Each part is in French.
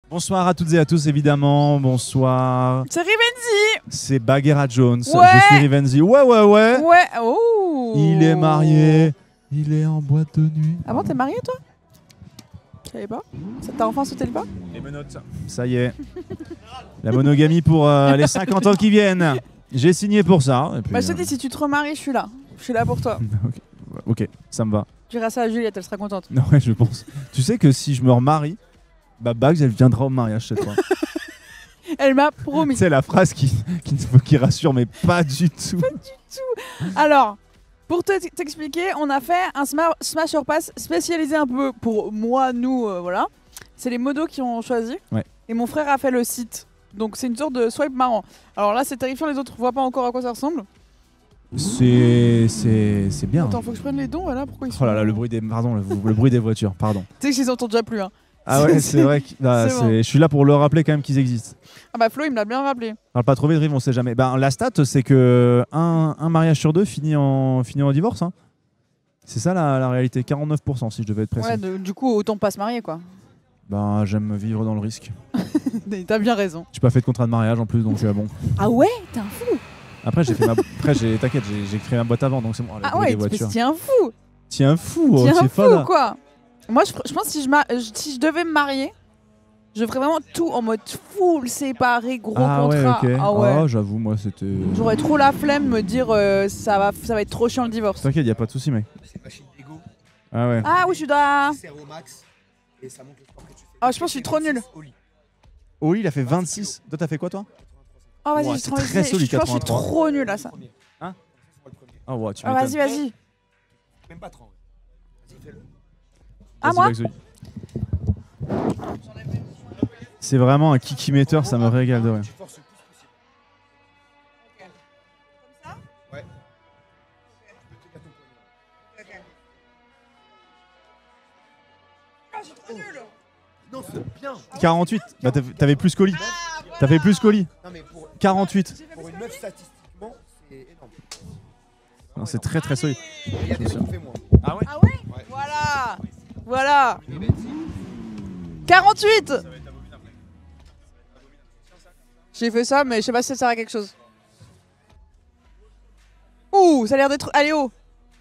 Bonsoir à toutes et à tous, évidemment. Bonsoir. C'est Rivenzi. C'est Bagheera Jones. Ouais. Je suis Rivenzi. Ouais. Ouais. Oh. Il est marié. Il est en boîte de nuit. Ah bon, t'es marié toi? Je savais pas. T'as enfin sauté le pas? Les menottes. Ça y est. La monogamie pour les 50 ans qui viennent. J'ai signé pour ça. Et puis, Bah je te dis, si tu te remaries, je suis là. Je suis là pour toi. Ok, ça me va. Tu diras ça à Juliette, elle sera contente. Non, ouais, je pense. Tu sais que si je me remarie, bah Bags, elle viendra au mariage chez toi. Elle m'a promis. C'est la phrase qui rassure, mais pas du tout. Alors, pour t'expliquer, on a fait un Smash or Pass spécialisé un peu pour moi, nous, voilà. C'est les modos qui ont choisi. Ouais. Et mon frère a fait le site. Donc c'est une sorte de swipe marrant. Alors là, c'est terrifiant, les autres voient pas encore à quoi ça ressemble. C'est bien. Attends, faut que je prenne les dons, voilà, pourquoi ils sont... Oh là là, le bruit des voitures, pardon. Tu sais que je les entends déjà plus, hein. Ah ouais, c'est vrai que là, C'est bon. je suis là pour leur rappeler quand même qu'ils existent. Ah bah Flo, il me l'a bien rappelé. Parle pas trop vite, Rive, on sait jamais. Ben, la stat, c'est que un mariage sur deux finit en divorce. Hein. C'est ça la réalité, 49% si je devais être précis. Ouais, du coup, autant pas se marier, quoi. Ben, j'aime vivre dans le risque. T'as bien raison. J'ai pas fait de contrat de mariage en plus, donc bon. Ah ouais, t'es un fou. Après, t'inquiète, j'ai créé ma boîte avant, donc c'est bon. Ah ouais, t'es un fou. T'es un fou, T'es un t'es fou, pas quoi. Moi, je pense que si je devais me marier, je ferais vraiment tout en mode full séparé, gros contrat. Ouais, ok. Ah ouais. Ah, j'avoue, moi c'était. J'aurais trop la flemme de me dire ça va être trop chiant le divorce. T'inquiète, y a pas de souci, mec. C'est machine d'ego, Ah ouais. Ah oui, je suis dans... sert au max et ça montre le sport que tu fais. Ah, je pense que je suis trop nulle. Oh, il a fait 26. Toi, t'as fait quoi, toi? Oh vas-y, Ouais, j'ai c'est trop très solide, je pense que je suis 83. trop nulle à ça. Ah ouais, tu Ah m'étonnes. vas-y. Même pas 30. Vas-y, fais-le. Ah Vas-y, moi Bagsouille. C'est vraiment un kikimeter, ça me régale de rien. Tu forces le plus possible. Comme ça? Ouais. Je peux te tenir ton poignet. Ah, je suis trop nulle. Non, c'est bien. 48. Bah, t'avais plus colis. T'avais plus colis. Non, mais pour 48. une meuf, statistiquement, c'est énorme. Non, c'est très très solide. Il y a des mecs qui fait moins. Ah ouais? Ah ouais. Voilà. 48. J'ai fait ça, mais je sais pas si ça sert à quelque chose. Ouh, ça a l'air d'être... Allez, haut.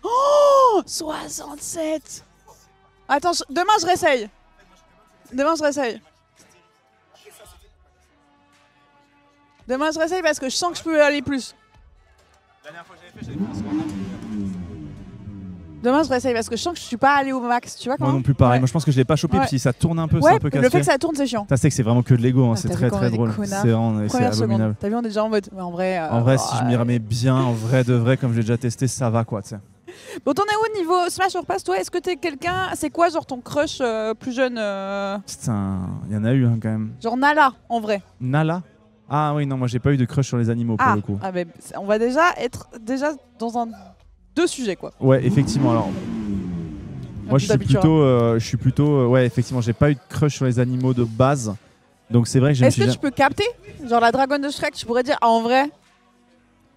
Oh 67. Attends, demain je réessaye. Demain je réessaye parce que je sens que je peux aller plus. Demain je réessaye parce que je sens que je suis pas allé au max. Tu vois comment? Moi non plus pareil. Ouais. Moi je pense que je l'ai pas chopé. Ouais. Puis si ça tourne un peu, c'est Ouais, un peu casse. le fait que ça tourne, c'est chiant. Ça c'est que c'est vraiment que de l'ego. Hein. Ah, C'est t'as très vu qu'on très est des drôle. connards. C'est vraiment c'est Première abominable. seconde. T'as vu, on est déjà en mode. Mais en vrai. En vrai, si je m'y remets bien, en vrai de vrai, comme j'ai déjà testé, ça va quoi. T'sais. Bon, t'en es où niveau Smash or Pass? Toi, est-ce que t'es quelqu'un... C'est quoi, genre, ton crush plus jeune Putain, il y en a eu hein, quand même. Genre Nala, en vrai. Nala? Ah oui, non, moi j'ai pas eu de crush sur les animaux pour le coup. Ah, mais on va déjà être dans deux sujets, quoi. Ouais, effectivement. Alors, moi je suis plutôt, ouais, effectivement, j'ai pas eu de crush sur les animaux de base. Donc c'est vrai que Est-ce que tu peux capter? Genre la dragonne de Shrek, tu pourrais dire, ah, en vrai?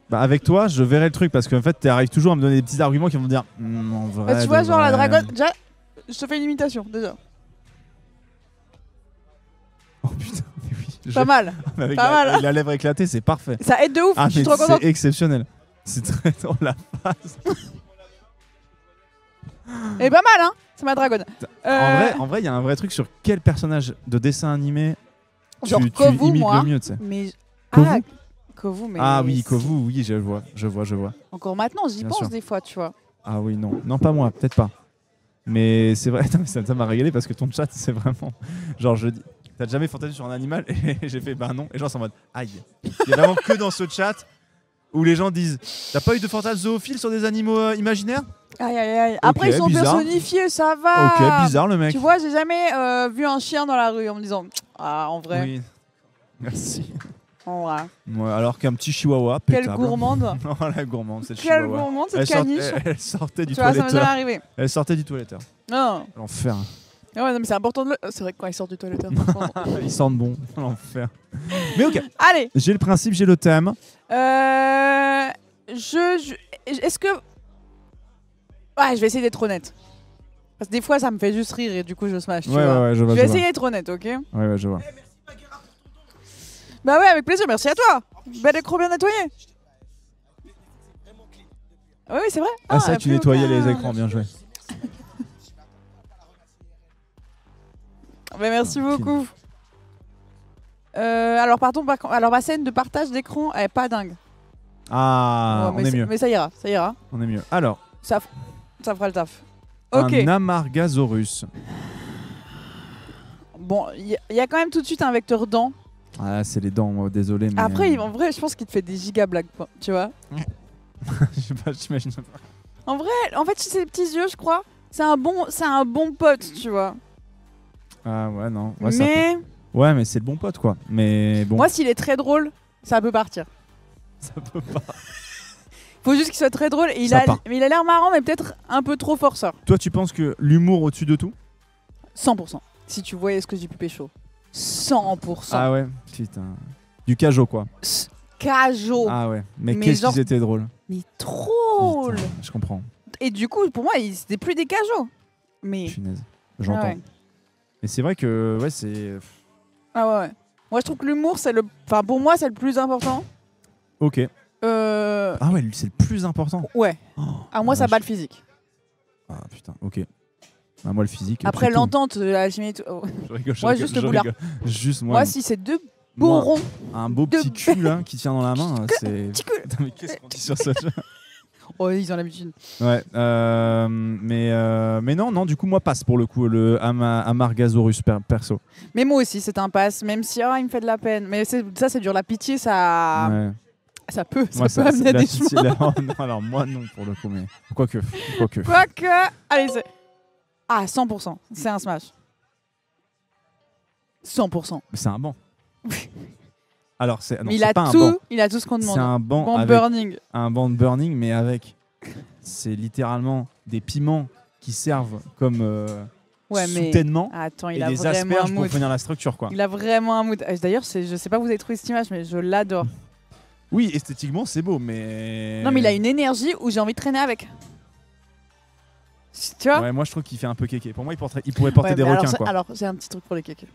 Bah avec toi, je verrai le truc parce qu'en fait, tu arrives toujours à me donner des petits arguments qui vont me dire en vrai. Bah, tu vois, de genre la vrai. dragonne... Déjà, je te fais une imitation, déjà. Oh putain, mais oui. Pas mal. Avec Pas mal. avec la lèvre éclatée, c'est parfait. Ça aide de ouf, Ah, je suis mais trop contente. c'est exceptionnel. C'est très drôle la phase. Et pas mal, hein? C'est ma dragonne. En vrai, il y a un vrai truc sur quel personnage de dessin animé Genre tu Kovu, imites moi. le mieux, tu sais. Mais... Kovu Ah, Kovu, mais... Ah oui, Kovu, oui, je vois. Encore maintenant, j'y Bien pense sûr. des fois, tu vois. Ah oui, non, pas moi, peut-être pas. Mais c'est vrai, ça m'a régalé parce que ton chat, c'est vraiment. Genre, je dis, t'as jamais fantasmé sur un animal? Et j'ai fait, bah non. Et genre, c'est en mode, aïe. Il y a vraiment que dans ce chat où les gens disent, t'as pas eu de fantasme zoophile sur des animaux imaginaires? Aïe. Après, ils sont bizarre. personnifiés, ça va. Ok, bizarre le mec. Tu vois, j'ai jamais vu un chien dans la rue en me disant, ah, en vrai. Oui. Merci. En vrai. Ouais, alors qu'un petit chihuahua, Quelle pétable. gourmande. Non, la gourmande, c'est le Quelle chihuahua. gourmande, cette Elle, caniche. elle sortait du Tu vois, ça m'est jamais toiletteur. arrivé. Elle sortait du toiletteur. Non. L'enfer. Ah ouais, non, mais c'est important de le... C'est vrai que quand ils sortent du toiletteur. Ils sentent bon. L'enfer. Mais ok. Allez. J'ai le principe, j'ai le thème. Est-ce que... Ouais, je vais essayer d'être honnête. Parce que des fois, ça me fait juste rire et du coup, je smash. Tu vois. Ouais, je vois. Je vais essayer d'être honnête, ok? Ouais, je vois. Bah ouais, avec plaisir, merci à toi. Bel écran bien nettoyé. Ah oui, c'est vrai. Ah, ça, tu plus nettoyais aucun- les écrans, bien joué. Bah, merci Ah, beaucoup. Alors, partons par contre. Alors, ma scène de partage d'écran, elle est pas dingue. Ah, Ouais, on est mieux. Mais ça ira, ça ira. On est mieux. Alors, Ça fera le taf. Ok. un Amargasaurus. Bon, il y a quand même tout de suite un vecteur dent. Ah, c'est les dents, moi, désolé. Mais Après, en vrai, je pense qu'il te fait des giga blagues, quoi, tu vois. je sais pas, j'imagine pas. En vrai, en fait, ses petits yeux, je crois, c'est un bon pote, tu vois. Ah, ouais, non. Ouais, ça mais peut- ouais, mais c'est le bon pote, quoi. Mais bon, moi, s'il est très drôle, ça peut partir. ça peut pas. Faut juste qu'il soit très drôle. Et Ça part. mais il a l'air marrant, mais peut-être un peu trop forceur. Toi, tu penses que l'humour au-dessus de tout 100%. Si tu voyais ce que j'ai pu pécho. 100%. Ah ouais, putain. Du cajo, quoi. Cajo. Ah ouais, mais Mais qu'est-ce genre- qu'ils étaient drôles. Mais trop drôle. Putain, je comprends. Et du coup, pour moi, c'était plus des cajots. Mais. Punaise. J'entends. Ah ouais. Mais c'est vrai que, ouais, c'est... Ah ouais, ouais. Moi, je trouve que l'humour, c'est le. Enfin, pour moi, c'est le plus important. Ok. Euh. Ah ouais, lui, c'est le plus important. Ouais. Oh, Ah, moi, ça vache. bat le physique. Ah putain, ok. Ah, moi, le physique... Après, c'est tout. l'entente, la chimie et tout. Oh. Je rigole, Moi, juste le boulard. Juste moi. Moi, si c'est deux beaux moi, ronds. un beau de- petit cul, là, qui tient dans la main, c'est... Petit cul. Putain, mais qu'est-ce qu'on dit sur ça? Oh, ils ont l'habitude. Ouais, mais non, du coup, moi, passe pour le coup, le Amargasaurus perso. Mais moi aussi, c'est un pass, même si il me fait de la peine. Mais ça, c'est dur. La pitié, ça, Ouais. ça peut, Moi, ça peut amener à la des pitié, chemins. là, oh, non, alors moi, non, pour le coup, mais quoique. Quoique, allez, c'est... Ah, 100%, c'est un smash. 100%. Mais c'est un banc. Alors, c'est non, Mais il c'est a pas un tout, banc. il a tout ce qu'on C'est demande. un banc Bon avec burning. un banc de burning, mais avec... C'est littéralement des piments qui servent comme Ouais, mais... soutènement Attends, et il a des vraiment un asperges pour mood. finir la structure, quoi. Il a vraiment un mood. D'ailleurs, je sais pas où vous avez trouvé cette image, mais je l'adore. Oui, esthétiquement, c'est beau, mais... Non, mais il a une énergie où j'ai envie de traîner avec. Tu vois? Ouais, moi, je trouve qu'il fait un peu kéké. Pour moi, il pourrait porter Ouais, des mais requins, quoi. alors, j'ai un petit truc pour les kékés.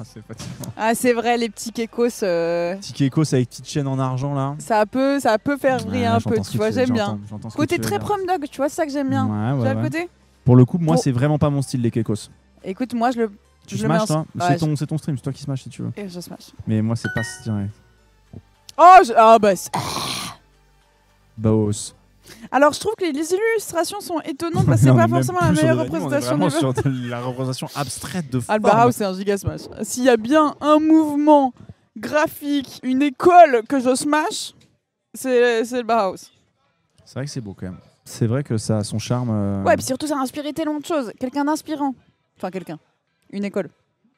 C'est fatigant. Ah, c'est vrai, les petits kékos, Petit kékos avec petite chaîne en argent, là. ça peut faire briller Ouais, un peu, j'entends ce tu que vois, j'aime bien. j'entends ce que Côté tu veux très dire. prom dog, tu vois, c'est ça que j'aime bien. Ouais, Tu ouais, vois le ouais. côté? Pour le coup, moi, Pour- c'est vraiment pas mon style, les kékos. Écoute, moi, je le Tu je le mets smash, en- toi Ouais, c'est ton stream, c'est toi qui smash si tu veux. Et je smash. Mais moi, c'est pas ce style. Oh, ah bah. Baos. Alors, je trouve que les illustrations sont étonnantes parce que c'est On pas est même forcément la plus sur meilleure des animes, représentation on est du vraiment sur de la représentation abstraite de Alba forme. House, c'est un giga smash. S'il y a bien un mouvement graphique, une école que je smash, c'est le Bauhaus. C'est vrai que c'est beau quand même. C'est vrai que ça a son charme. Ouais, puis surtout, ça a inspiré tellement de choses. Quelqu'un d'inspirant. Enfin, quelqu'un. Une école.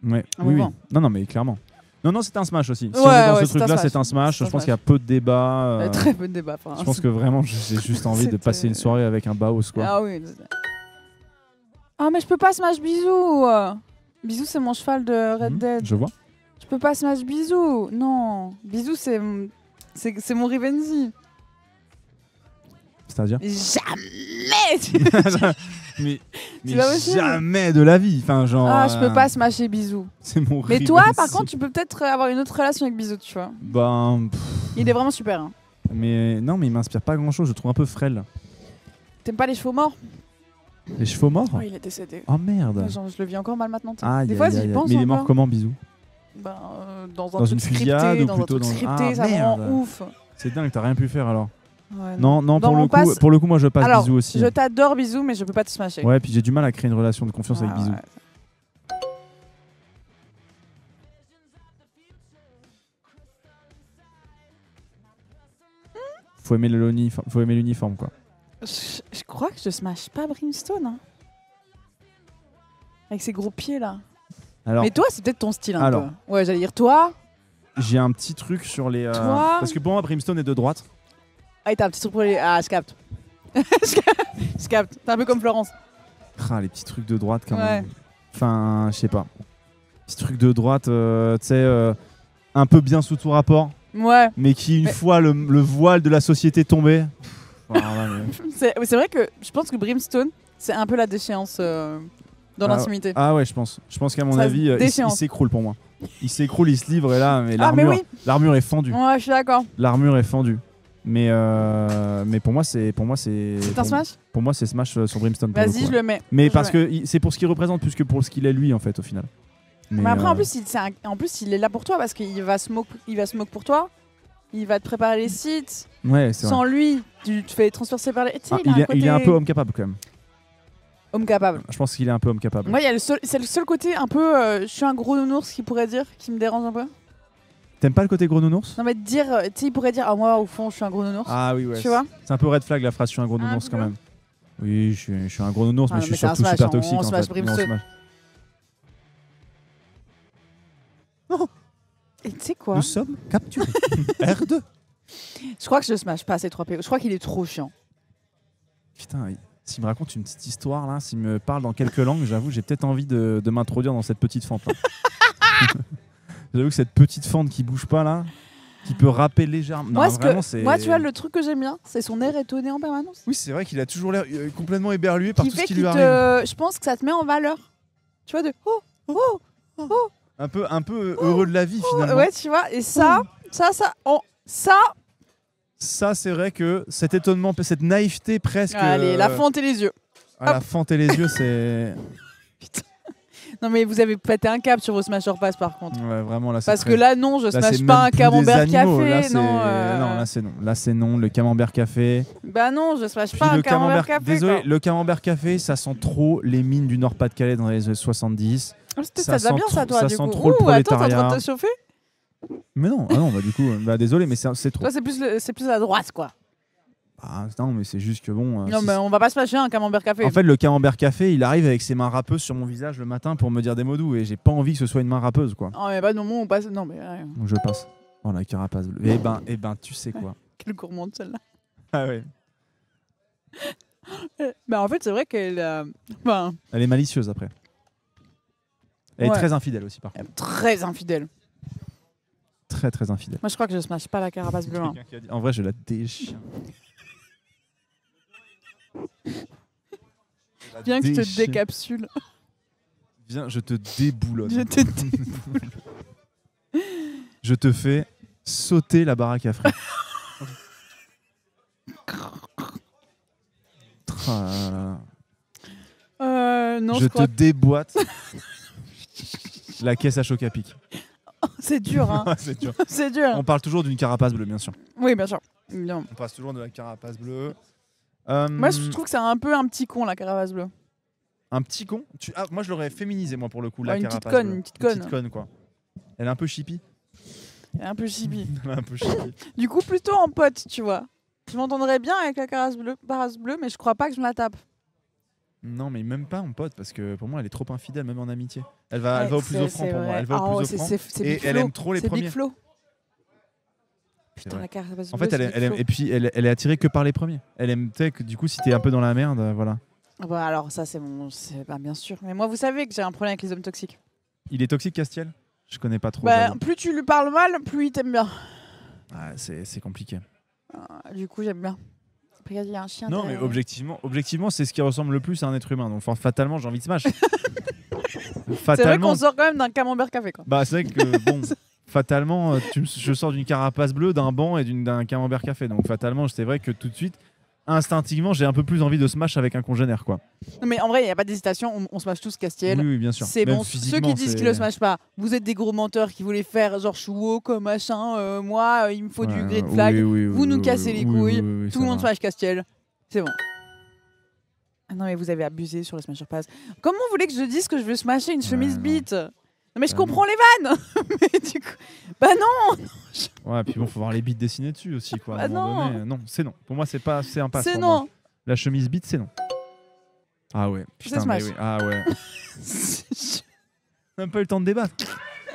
Ouais. un Oui, oui. moment. Non, mais clairement. Non, c'est un smash aussi. Si Ouais, on est dans ouais, ce c'est un truc-là, smash. c'est un smash. C'est un Je pense smash. qu'il y a peu de débats. Très peu de débat. Enfin, Je pense que vraiment, j'ai juste envie de C'était- passer une soirée avec un Baos, quoi. Ah oui. Ah, mais je peux pas smash bisou. Bisou, c'est mon cheval de Red Mhm, Dead. Je vois. Je peux pas smash bisou. Non. Bisou, c'est mon Rivenzi. C'est-à-dire Jamais. Mais C'est pas possible. jamais de la vie. Enfin, genre. Ah, je peux pas smasher bisou. C'est mon Mais rêve toi, aussi. par contre, tu peux peut-être avoir une autre relation avec bisou, tu vois. Ben. Il est vraiment super. Hein. Mais non, mais il m'inspire pas grand-chose. Je le trouve un peu frêle. T'aimes pas les chevaux morts? Les chevaux morts Oh, il est décédé. Oh merde. Genre, je le vis encore mal maintenant. t'sais. Aïe, Des fois, aïe, j'y aïe, aïe. pense Mais il est mort encore. comment, bisous Ben, dans un Dans truc une scripté, fusillade ou dans un plutôt truc dans- scripté, Ah, ça rend merde. ouf. C'est dingue, t'as rien pu faire alors. Ouais, Non, Dans pour mon le coup, pass- pour le coup, moi je passe Alors, bisous aussi. Je t'adore bisou, mais je peux pas te smasher. Ouais, puis j'ai du mal à créer une relation de confiance avec Ah, bisous. ouais. Faut aimer l'uniforme, quoi. Je crois que je smash pas Brimstone. Hein. Avec ses gros pieds là. Alors, Mais toi, c'est peut-être ton style un Alors. peu. Ouais, j'allais dire toi. j'ai un petit truc sur les. Toi Parce que pour moi, Brimstone est de droite. Ah, t'as un petit truc pour les. Ah, je capte. Je capte. T'es un peu comme Florence. Ah, les petits trucs de droite, quand Ouais. même. Enfin, je sais pas. Petits trucs de droite, tu sais, un peu bien sous tout rapport, Ouais. mais qui, une Mais- fois le voile de la société tombé. Voilà, mais- C'est vrai que je pense que Brimstone, c'est un peu la déchéance dans Ah, l'intimité. Ah ouais, je pense. Je pense qu'à mon Ça se avis, il déchéance. s'écroule pour moi. Il s'écroule, il se livre et là, mais Ah, mais l'armure, oui. l'armure est fendue. Ouais, je suis d'accord. L'armure est fendue. Mais pour moi, c'est C'est un Smash. Pour moi, c'est Smash sur Brimstone. pour le Vas-y, coup, je ouais. le mets. Mais Je parce le mets. que c'est pour ce qu'il représente plus que pour ce qu'il est lui en fait au final. Mais après, en plus, en plus, il est là pour toi parce qu'il va smoke pour toi. Il va te préparer les sites. ouais, c'est vrai. Sans lui, tu te fais transpercer par les. Tu sais, Ah, il a il est un côté peu homme capable quand même. homme capable. Je pense qu'il est un peu homme capable. Moi, c'est le seul côté un peu. Je suis un gros nounours qui pourrait dire, qui me dérange un peu. T'aimes pas le côté gros nounours? Non, mais de dire, tu sais, il pourrait dire, ah, moi, au fond, je suis un gros nounours. Ah oui, ouais. Tu vois? C'est un peu red flag la phrase, je suis un gros Un nounours quand peu. même. Oui, je suis un gros nounours, Ah mais non, je mais suis c'est un surtout Smash, super on toxique. en Smash fait. Brimstone. Smash. Et tu sais quoi? Nous sommes capturés. R2. Je crois que je le smash pas ces 3 PO. Je crois qu'il est trop chiant. Putain, s'il me raconte une petite histoire là, s'il me parle dans quelques langues, j'avoue, j'ai peut-être envie de m'introduire dans cette petite fente là. J'avoue que cette petite fente qui bouge pas là, qui peut rapper légèrement. Moi, Non, vraiment, c'est. moi, tu vois, le truc que j'aime bien, c'est son air étonné en permanence. Oui, c'est vrai qu'il a toujours l'air complètement éberlué par Qui tout fait ce qui qu'il lui te. arrive. Je pense que ça te met en valeur. Tu vois, de. Oh, Un peu heureux de la vie finalement. ouais, tu vois. Et ça, ça. Ça, c'est vrai que cet étonnement, cette naïveté presque. Allez, la fente et les yeux. La fente et les yeux, c'est. Non, mais vous avez pété un cap sur vos Smash Pass par contre. Ouais, vraiment là. c'est Parce très- que là, non, je là, c'est smash même pas un plus camembert des animaux, café. là, c'est- Non, non, là c'est non. Là c'est non. Le camembert café. Bah non, je smash Puis pas un le camembert café. Désolé, quoi. le camembert café, ça sent trop les mines du Nord-Pas-de-Calais dans les années 70. Ah, ça ça te va sent bien ça, trop- toi, ça du sent coup. trop le Ouh, attends, t'es en train prolétariat. de te chauffer. Mais non, bah du coup, désolé, mais c'est trop. Toi, c'est plus à droite, quoi. Ah, non, mais c'est juste que bon. Non, si- mais on va pas smasher un camembert café. En fait, le camembert café, il arrive avec ses mains râpeuses sur mon visage le matin pour me dire des mots doux et j'ai pas envie que ce soit une main râpeuse, quoi. Oh, mais pas non, on passe. Non, mais. Donc je passe. Oh la carapace bleue. Eh ben, tu sais quoi. Quelle gourmande celle-là. Ah ouais. Bah, en fait, c'est vrai qu'elle. Enfin, Elle est malicieuse après. Elle Ouais. est très infidèle aussi, par elle contre. est très infidèle. Très très infidèle. Moi, je crois que je smash pas la carapace bleue. hein. Quelqu'un qui a dit- En vrai, je la déchire. Bien que je te Déchire. décapsule. Viens, je te déboulonne. Je te Je te fais sauter la baraque à frites. Tra- Non, je je te crois. déboîte la caisse à choc à pic. C'est dur, hein. C'est dur. C'est dur. On parle toujours d'une carapace bleue, bien sûr. Oui, bien sûr. Bien. On passe toujours de la carapace bleue. Moi, je trouve que c'est un peu un petit con, la carapace bleue. Un petit con. Moi, je l'aurais féminisé, moi, pour le coup. La Ouais, une petite carapace conne, bleue. une petite conne. Une petite conne, quoi. Elle est un peu chippie. Elle est un peu chibi. Elle est un peu chippie. Du coup, plutôt en pote, tu vois. Je m'entendrais bien avec la carapace bleue, mais je crois pas que je me la tape. Non, mais même pas en pote, parce que pour moi, elle est trop infidèle, même en amitié. Elle va au plus c'est- offrant c'est pour moi. vrai. Elle va au Oh, plus c'est- offrant. c'est Et Big elle Flo. aime trop les C'est premiers. Big Flo. C'est Putain, vrai. la carapace En bleue. fait, c'est Big Flo. et puis elle est attirée que par les premiers. Elle aime, tu sais, que du coup, si t'es un peu dans la merde, voilà. Ah bah, alors, ça, c'est mon. Bah, bien sûr. Mais moi, vous savez que j'ai un problème avec les hommes toxiques. Il est toxique, Castiel? Je connais pas trop. Bah, j'avoue. plus tu lui parles mal, plus il t'aime bien. Ah, c'est compliqué. Du coup, j'aime bien. Regarde, il y a un chien. Non, mais derrière. objectivement, c'est ce qui ressemble le plus à un être humain. Donc, fatalement, j'ai envie de smash. C'est vrai Fatalement. qu'on sort quand même d'un camembert café, quoi. Bah, c'est vrai que, bon, fatalement, je sors d'une carapace bleue, d'un banc et d'un camembert café. Donc, fatalement, c'est vrai que tout de suite, instinctivement, j'ai un peu plus envie de smash avec un congénère, quoi. Non, mais en vrai, il n'y a pas d'hésitation. On smash tous Castiel. Oui, bien sûr. C'est Même bon. Ceux physiquement, qui disent qu'ils le smashent pas, vous êtes des gros menteurs qui voulaient faire genre chouo comme machin. Moi, il me faut du Ouais, green flag. oui, oui, Vous oui, nous oui, cassez oui, les oui, couilles. oui, oui, Tout ça le monde va. smash Castiel. C'est bon. Ah non, mais vous avez abusé sur le Smasher Pass. Comment vous voulez que je dise que je veux smasher une chemise non. bite? Non, mais je Bah comprends les vannes. Mais du coup, bah non, Ouais, puis bon, faut voir les bits dessinés dessus aussi, quoi. À un Bah moment non. donné. Non, c'est non. Pour moi, c'est un pass. c'est pour moi. non. La chemise bite, c'est non. Ah ouais. Putain, mais smash. oui. Ah ouais. On n'a pas eu le temps de débattre.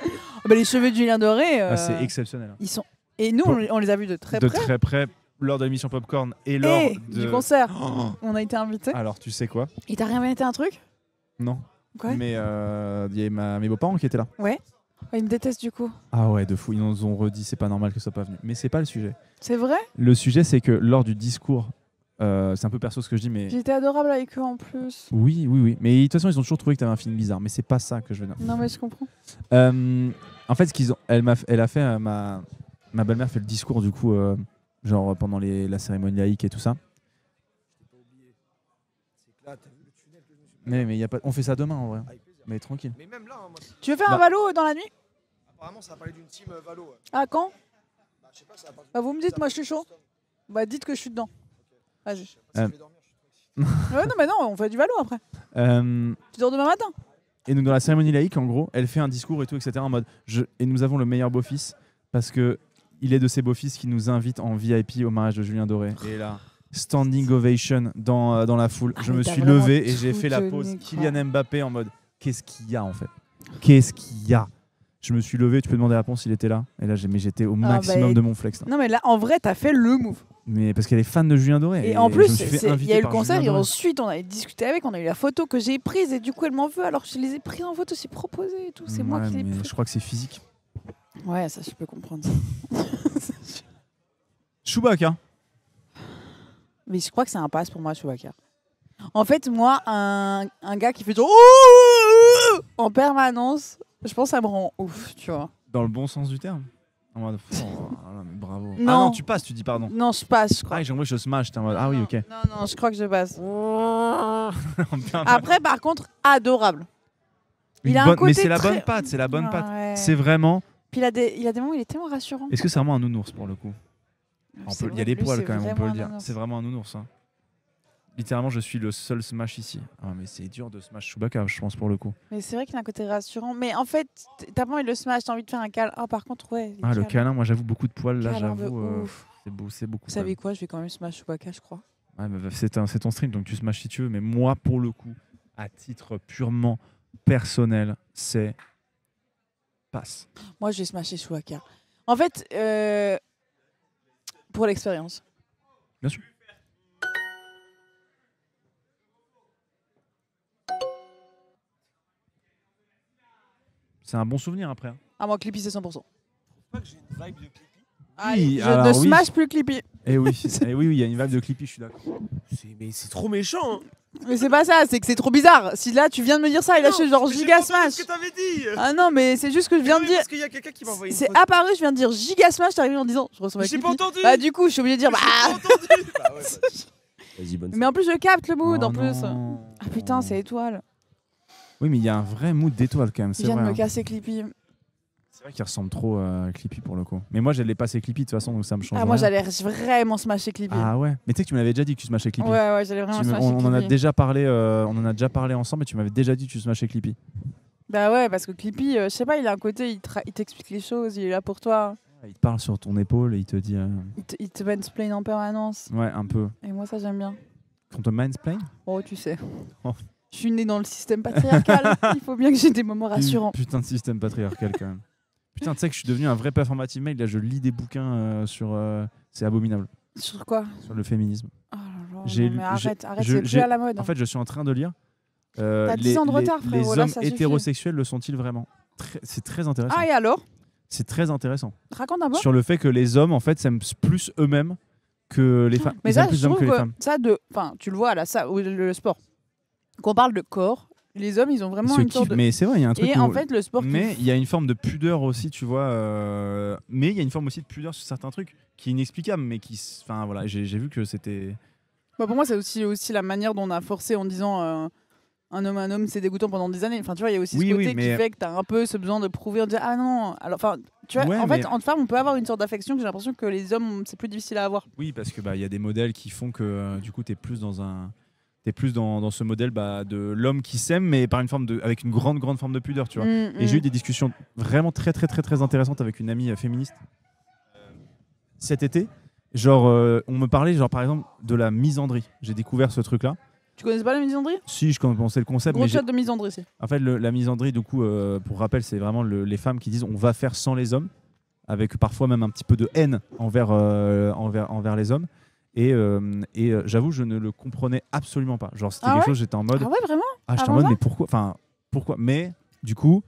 Ah bah, les cheveux de Julien Doré, Ah, c'est exceptionnel. ils sont. Et nous, Pour- on les a vus de très De près. très près, lors de l'émission Popcorn et lors Et de... du concert. Oh. On a été invités. Alors, tu sais quoi? Il t'a rien été un truc? Non. Quoi? Mais il y a mes beaux-parents qui étaient là. Ouais. Ouais, ils me détestent du coup. Ah ouais, de fou. Ils nous ont redit, c'est pas normal que ce soit pas venu. Mais c'est pas le sujet. C'est vrai? Le sujet, c'est que lors du discours c'est un peu perso ce que je dis, mais J'étais adorable avec eux en plus. oui, oui, oui. Mais de toute façon, ils ont toujours trouvé que t'avais un film bizarre, mais c'est pas ça que je veux dire. Non mais je comprends. En fait, elle a fait ma belle-mère fait le discours du coup, genre pendant la cérémonie laïque et tout ça. Je t'ai pas oublié. C'est que là, t'as vu le tunnel que je me suis pris. Mais y a pas, on fait ça demain en vrai. Avec plaisir. Mais tranquille. Mais même là, hein, moi, Tu veux faire Bah. un valo dans la nuit? apparemment, ça a parlé d'une team Valo. Ouais. Ah quand? Bah, je sais pas, ça a parlé Bah vous me dites, moi je suis chaud. Bah dites que je suis dedans. Vas-y. Je sais pas si je vais dormir, je suis trop excité. Ouais non mais non, on fait du valo après. Tu dors demain matin? Et donc dans la cérémonie laïque, en gros, elle fait un discours et tout, etc. En mode, et nous avons le meilleur beau-fils parce que il est de ces beaux-fils qui nous invitent en VIP au mariage de Julien Doré. Et là, standing ovation dans la foule. Ah, Je mais me t'as suis vraiment levé et j'ai tout fait la donné, pause quoi. Kylian Mbappé en mode, qu'est-ce qu'il y a en fait? Qu'est-ce qu'il y a? Je me suis levé, tu peux demander à Ponce s'il était là. Et là, j'étais au maximum bah, de mon flex. Là. Non mais là en vrai t'as fait le move. Mais parce qu'elle est fan de Julien Doré. Et en je plus me suis fait il y inviter a eu le par concert Julien et Doré. ensuite on avait discuté avec, on a eu la photo que j'ai prise et du coup elle m'en veut alors que je les ai prises en photo, c'est proposé et tout, c'est moi Ouais, qui les ai mais prises. je crois que c'est physique. Ouais ça je peux comprendre ça. Chewbacca. Mais je crois que c'est un pass pour moi Chewbacca. En fait moi un gars qui fait genre ouh en permanence, je pense que ça me rend ouf, tu vois. Dans le bon sens du terme. En mode, oh là là, mais bravo. Non. Ah non, tu passes, tu dis pardon. Non je passe je crois. Ah, j'ai compris, je smash. T'es en mode, ah oui, ok. Non, je crois que je passe. Bien, Après, par contre, adorable. une il a un bonne- côté mais c'est la très- bonne patte, c'est la bonne patte. Ouais. C'est vraiment. Puis il a des moments où il est tellement rassurant. Est-ce que c'est vraiment un nounours pour le coup? C'est Il y a vrai, des lui, poils c'est quand même, on vraiment peut le un dire. nounours. C'est vraiment un nounours. Hein. Littéralement, je suis le seul smash ici. Ah, mais c'est dur de smash Chewbacca, je pense, pour le coup. Mais c'est vrai qu'il a un côté rassurant. Mais en fait, t'as pas envie de le smash, t'as envie de faire un câlin. Ah, par contre, ouais. Ah, le câlin, moi j'avoue beaucoup de poils là, Câlin de j'avoue. ouf. C'est beaucoup. Vous savez quoi, je vais quand même smash Chewbacca, je crois. Ouais, mais c'est ton stream, donc tu smash si tu veux. Mais moi, pour le coup, à titre purement personnel, c'est passe. Moi, je vais smasher Chewbacca. En fait, pour l'expérience. Bien sûr. C'est un bon souvenir après. Hein. Ah, moi, Clippy, c'est 100%. Je pas que j'ai une vibe de Clippy. Allez, je alors ne oui. smash plus Clippy. Et oui, il y a une vibe de Clippy, je suis d'accord. Mais c'est trop méchant. Hein. Mais c'est pas ça, c'est que c'est trop bizarre. Si là, tu viens de me dire ça et là, je suis genre mais j'ai giga pas entendu smash. ce que t'avais dit. Ah non, mais c'est juste que je viens de Mais dire. Parce qu'il y a quelqu'un qui m'a envoyé une C'est photo. apparu, je viens de dire giga smash, t'es arrivé en disant je ressemble Mais à j'ai Clippy. pas entendu. Bah, du coup, je suis obligé de dire Mais bah. j'ai pas entendu. Bah ouais, vas-y, bonne Mais en plus, je capte le mood Oh en plus. non. Ah putain, c'est étoile. Oui, mais il y a un vrai mood d'étoile quand même. Il C'est vient vrai. de me Hein. casser Clippy. C'est vrai qu'il ressemble trop à Clippy pour le coup. Mais moi, j'allais passer Clippy de toute façon, donc ça me change. Ah, moi, rien. j'allais vraiment smasher Clippy. Ah ouais. Mais tu sais que tu m'avais déjà dit que tu smashais Clippy. Ouais, ouais, j'allais vraiment smasher on en a Clippy. déjà parlé. On en a déjà parlé ensemble, et tu m'avais déjà dit que tu smashais Clippy. Bah ouais, parce que Clippy, je sais pas, il a un côté, il t'explique les choses, il est là pour toi. Il te parle sur ton épaule et il te dit. Il te mansplain en permanence. Ouais, un peu. Et moi, ça, j'aime bien. Qu'on te mansplain. Oh, tu sais. Oh. Je suis née dans le système patriarcal. Il faut bien que j'ai des moments rassurants. Putain de système patriarcal quand même. Putain, tu sais que je suis devenu un vrai performative male. Là, je lis des bouquins sur. C'est abominable. Sur quoi? Sur le féminisme. Oh là là, J'ai non, lu- mais arrête, arrête, je- c'est plus j'ai- à la mode. En fait, je suis en train de lire. T'as 10 ans de retard, frérot, les là, hommes ça suffit. hétérosexuels le sont-ils vraiment? C'est très intéressant. Ah, et alors? C'est très intéressant. Raconte un peu. Sur le fait que les hommes, en fait, s'aiment plus eux-mêmes que les femmes. Mais Ils aiment ça, plus je d'hommes que trouve les que femmes. ça enfin, tu le vois là, ça, ou le sport. Quand on parle de corps, les hommes, ils ont Ils vraiment se une sorte kiffent, de. mais c'est vrai, il y a un truc. Et où- en fait, le sport. Mais il y a une forme de pudeur aussi, tu vois. Mais il y a une forme aussi de pudeur sur certains trucs qui est inexplicable, mais qui. Enfin voilà, j'ai vu que c'était. Bah, pour moi, c'est aussi la manière dont on a forcé en disant un homme, c'est dégoûtant pendant des années. Enfin, tu vois, il y a aussi Oui, ce oui, côté qui mais- fait que tu as un peu ce besoin de prouver, en disant ah non. Alors, enfin, tu vois, Ouais, en mais- fait, entre femmes, on peut avoir une sorte d'affection que j'ai l'impression que les hommes, c'est plus difficile à avoir. Oui, parce que bah il y a des modèles qui font que du coup t'es plus dans un. T'es plus dans ce modèle de l'homme qui s'aime, mais par une forme avec une grande forme de pudeur, tu vois. Et j'ai eu des discussions vraiment très intéressantes avec une amie féministe cet été. Genre, on me parlait, genre par exemple, de la misandrie. J'ai découvert ce truc-là. Tu connais pas la misandrie? Si, je connaissais le concept, Gros mais shot de misandrie, ici. en fait, la misandrie, du coup, pour rappel, c'est vraiment les femmes qui disent on va faire sans les hommes, avec parfois même un petit peu de haine envers les hommes. Et j'avoue, je ne le comprenais absolument pas. Genre, c'était Ah quelque ouais chose, j'étais en mode. Ah ouais, vraiment? J'étais en avant mode, ça mais pourquoi? Enfin, pourquoi? Mais du coup,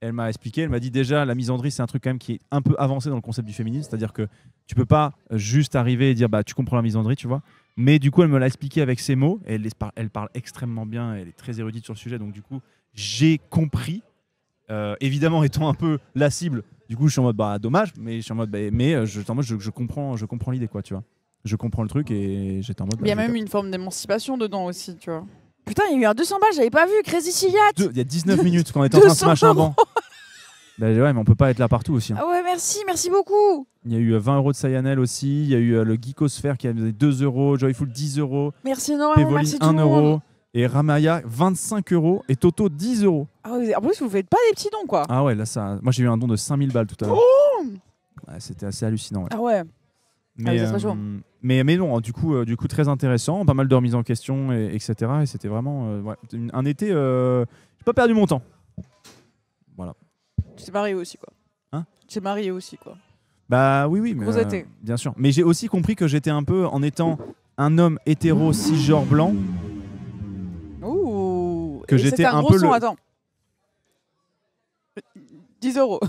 elle m'a expliqué, elle m'a dit déjà, la misandrie, c'est un truc quand même qui est un peu avancé dans le concept du féminisme, c'est-à-dire que tu peux pas juste arriver et dire, bah, tu comprends la misandrie, tu vois. Mais du coup, elle me l'a expliqué avec ses mots. Elle parle extrêmement bien. Elle est très érudite sur le sujet. Donc, du coup, j'ai compris. Évidemment, étant un peu la cible, du coup, je suis en mode bah dommage, mais je suis en mode je comprends l'idée, quoi, tu vois. Je comprends le truc et j'étais en mode. Il y a même une forme d'émancipation dedans aussi, tu vois. Putain, il y a eu un 200 balles, j'avais pas vu, Crazy Chillat. Il y a 19 minutes quand on était en train de se mâcher un banc. Bah, ouais, mais on peut pas être là partout aussi. Hein. Ah ouais, merci beaucoup. Il y a eu 20 euros de Sayanel aussi. Il y a eu le Geekosphère qui a donné 2 euros. Joyful 10 euros. Merci énormément, Pévoline merci tout 1 le monde. euro. Et Ramaya 25 euros. Et Toto 10 euros. Ah ouais, en plus, vous faites pas des petits dons, quoi. Ah ouais, là ça. Moi j'ai eu un don de 5000 balles tout à l'heure. Oh Ouais, c'était assez hallucinant. Ouais. ah ouais. Mais, c'est très chaud. mais non, du coup très intéressant. Pas mal de remises en question, etc. Et c'était vraiment un été. J'ai pas perdu mon temps. Voilà. Tu t'es marié aussi, quoi. Hein? Tu t'es marié aussi, quoi. Bah oui, mais Gros été. bien sûr. Mais j'ai aussi compris que j'étais un peu, en étant un homme hétéro cisgenre blanc, Ouh. Que Et j'étais c'était un un gros peu son, le- attends. 10 euros.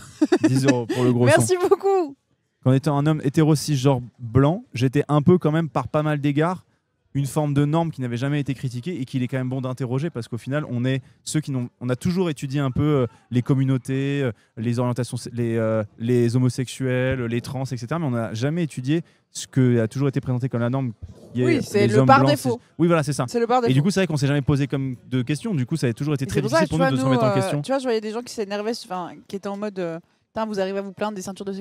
10 euros pour le gros son. Merci beaucoup. Qu'en étant un homme hétéro cisgenre blanc, j'étais un peu quand même par pas mal d'égards une forme de norme qui n'avait jamais été critiquée et qu'il est quand même bon d'interroger parce qu'au final on est ceux qui n'ont on a toujours étudié un peu les communautés, les orientations, les homosexuels, les trans, etc. Mais on n'a jamais étudié ce que a toujours été présenté comme la norme. Qui est Oui, c'est les le hommes par blancs, défaut. Oui, voilà, c'est ça. C'est le bar Et du coup, c'est vrai qu'on s'est jamais posé comme de questions. Du coup, ça a toujours été Et très c'est pour ça difficile que, pour nous de se remettre en question. Tu vois, je voyais des gens qui s'énervaient, enfin, qui étaient en mode putain, vous arrivez à vous plaindre des ceintures de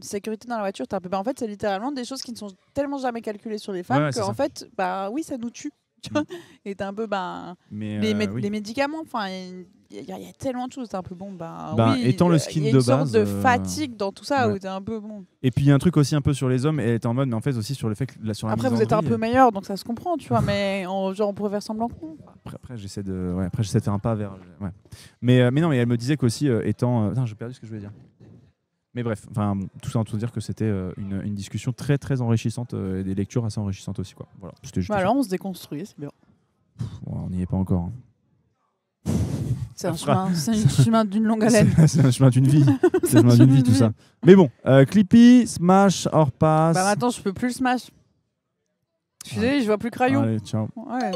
sécurité dans la voiture. T'es un peu... bah, en fait, c'est littéralement des choses qui ne sont tellement jamais calculées sur les femmes Ouais, c'est qu'en ça. fait, bah oui, ça nous tue. Tu vois. Et t'es un peu, bah, Mais oui. les médicaments, enfin, il y a tellement de choses. T'es un peu bon, bah, Ben, oui. étant le Il skin y a de une sorte base, de fatigue dans tout ça ouais. où t'es un peu bon. Et puis il y a un truc aussi un peu sur les hommes et elle était en mode, mais en fait aussi sur le fait que sur la Après, vous êtes un misandrie, peu meilleur, donc ça se comprend, tu vois, mais genre, on pourrait faire semblant con. Après j'essaie de faire un pas vers. Ouais. Mais non, mais elle me disait qu'aussi étant. Putain, j'ai perdu ce que je voulais dire. Mais bref, enfin bon, tout ça en tout dire que c'était une discussion très très enrichissante et des lectures assez enrichissantes aussi quoi. Voilà, c'était juste. Bah, ça. alors, on se déconstruit, c'est bien. Bon, on n'y est pas encore. Hein. C'est un Ça fera- chemin d'une longue haleine. C'est un chemin d'une vie. C'est un chemin d'une vie tout ça. Mais bon, Clippy, Smash, hors passe. Bah maintenant, je peux plus le smash. Je suis désolée, je vois plus Crayon. Allez, ciao. Ouais.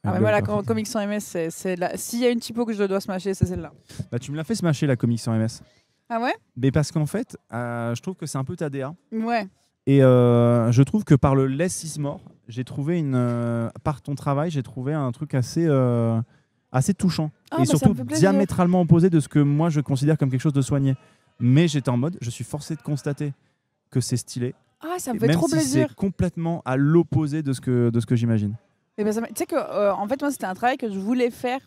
Ah mais voilà, quand Comics sans MS, c'est là. S'il y a une typo que je dois smasher, c'est celle-là. Bah, tu me l'as fait smasher la comics sans MS. Ah ouais? Mais parce qu'en fait, je trouve que c'est un peu ta DA. Ouais. Et je trouve que par le Less is More, j'ai trouvé par ton travail, j'ai trouvé un truc assez touchant. Ah, et bah, ça surtout me fait plaisir. diamétralement opposé de ce que moi je considère comme quelque chose de soigné. Mais j'étais en mode, je suis forcé de constater que c'est stylé. Ah, ça me Et fait même trop si plaisir. c'est complètement à l'opposé de ce que j'imagine. Et ben, tu sais que, en fait, moi, c'était un travail que je voulais faire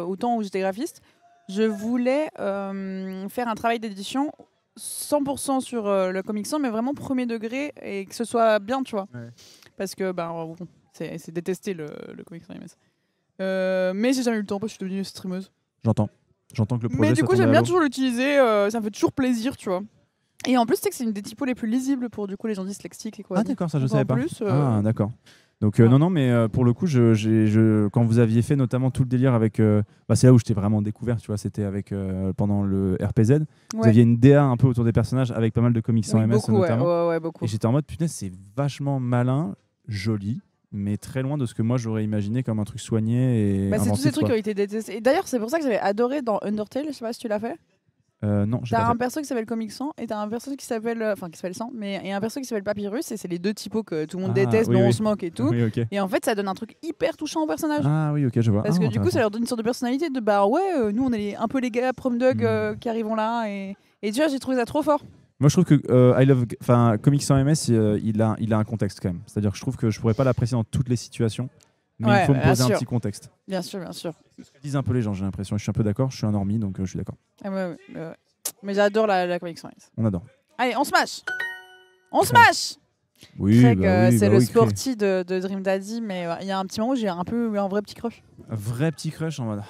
au temps où j'étais graphiste. Je voulais faire un travail d'édition 100% sur le Comics sans, mais vraiment premier degré et que ce soit bien, tu vois. Ouais. Parce que bon, c'est détesté le Comics sans MS. Mais j'ai jamais eu le temps parce que je suis devenue streameuse. J'entends que le projet Mais du coup, soit j'aime tombé à bien l'eau. toujours l'utiliser. Ça me fait toujours plaisir, tu vois. Et en plus, tu sais que c'est une des typos les plus lisibles pour du coup les gens dyslexiques et quoi. Ah d'accord, ça je Donc, savais en pas. plus, Ah d'accord. Donc ouais. non, mais pour le coup, quand vous aviez fait notamment tout le délire avec, c'est là où je t'ai vraiment découvert, tu vois, c'était avec pendant le RPZ. Vous ouais. aviez une DA un peu autour des personnages avec pas mal de comics sans Oui, MS beaucoup, notamment. ouais, beaucoup. Et j'étais en mode putain, c'est vachement malin, joli, mais très loin de ce que moi j'aurais imaginé comme un truc soigné et Bah, c'est tous inventif, ces trucs quoi. qui ont été détestés. Et d'ailleurs, c'est pour ça que j'avais adoré dans Undertale. Je sais pas si tu l'as fait. Non, j'ai T'as pas un perso qui s'appelle Comic Sans et t'as un perso qui s'appelle, qui s'appelle Sans, mais et un perso qui s'appelle Papyrus et c'est les deux typos que tout le monde Ah, déteste, oui, dont on oui. se moque et fait. tout. Oui, ok. Et en fait, ça donne un truc hyper touchant au personnage. Ah oui, ok, je vois. Parce Ah, que du coup, ça intéressant. leur donne une sorte de personnalité de bah ouais, nous on est un peu les gars prom dog qui arrivons là et tu vois, j'ai trouvé ça trop fort. Moi, je trouve que Comics sans MS, il a un contexte quand même. C'est-à-dire que je trouve que je pourrais pas l'apprécier dans toutes les situations, mais Ouais, il faut me bien poser un sûr. petit contexte. Bien sûr, bien sûr. C'est ce que disent un peu les gens, j'ai l'impression. Je suis un peu d'accord, je suis un normie, donc je suis d'accord. Ah, ouais. Mais j'adore la Comic Sans. On adore. Allez, on smash. On smash. Oui, Craig, oui, c'est bah le oui, Craig. sporty de Dream Daddy, mais il y a un petit moment où j'ai un peu eu un vrai petit crush. Un vrai petit crush en mode.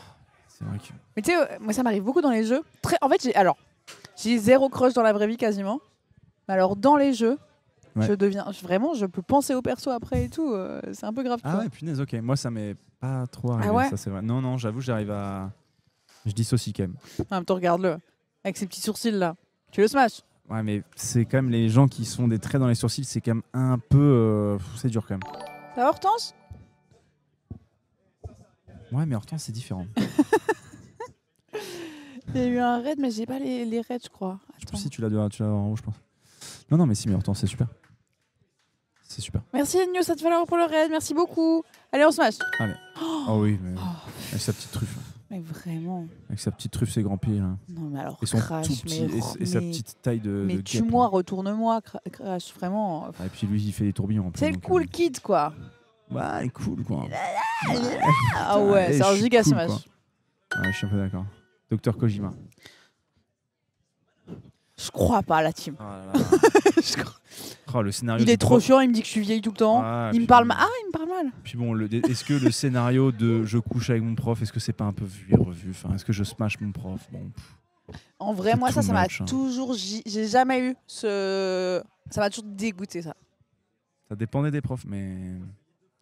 C'est vrai que. Mais tu sais, moi ça m'arrive beaucoup dans les jeux. En fait, j'ai zéro crush dans la vraie vie quasiment. Mais alors dans les jeux, Ouais. je peux penser au perso après et tout. C'est un peu grave. tu Ah vois. ouais, punaise, ok. Moi, ça m'est pas trop arrivé, Ah ouais ça c'est vrai. Non, j'avoue, j'arrive à. Je dissocie quand même. En même temps, regarde-le avec ses petits sourcils là. Tu le smash? Ouais, mais c'est quand même les gens qui se font des traits dans les sourcils, c'est quand même un peu. C'est dur quand même. Ça va, Hortense? Ouais, mais Hortense, c'est différent. Il y a eu un raid, mais j'ai pas les raids, je crois. Attends. Si tu l'as en haut, je pense. Non, mais si, mais Hortense, c'est super. C'est super. Merci News ça te fait pour le raid, merci beaucoup. Allez, on smash. Oh oui, mais Oh, avec sa petite truffe. mais vraiment. Avec sa petite truffe, ses grands pieds. Là. Non, mais alors, Et son Crash, tout petit. Et sa petite taille de. Mais de tue-moi, guêpe, retourne-moi, Crash, vraiment. là. Et puis lui, il fait des tourbillons. un peu, C'est le donc, cool kid, quoi. Ouais, il est cool, quoi. Ah ouais, c'est un giga smash. Ouais, je suis un peu d'accord. Docteur Kojima. Je crois pas à la team. Oh là là. Je crois- Oh, le scénario. Il du est trop prof. chiant, il me dit que je suis vieille tout le temps. Ah, Il me puis parle bon. mal. Ah, il me parle mal. Puis bon, est-ce que le scénario de je couche avec mon prof, est-ce que c'est pas un peu vu et revu? Enfin, est-ce que je smash mon prof? Bon, En vrai, C'est moi, too ça m'a much, hein. toujours. J'ai jamais eu ce. Ça m'a toujours dégoûté, ça. ça dépendait des profs, mais.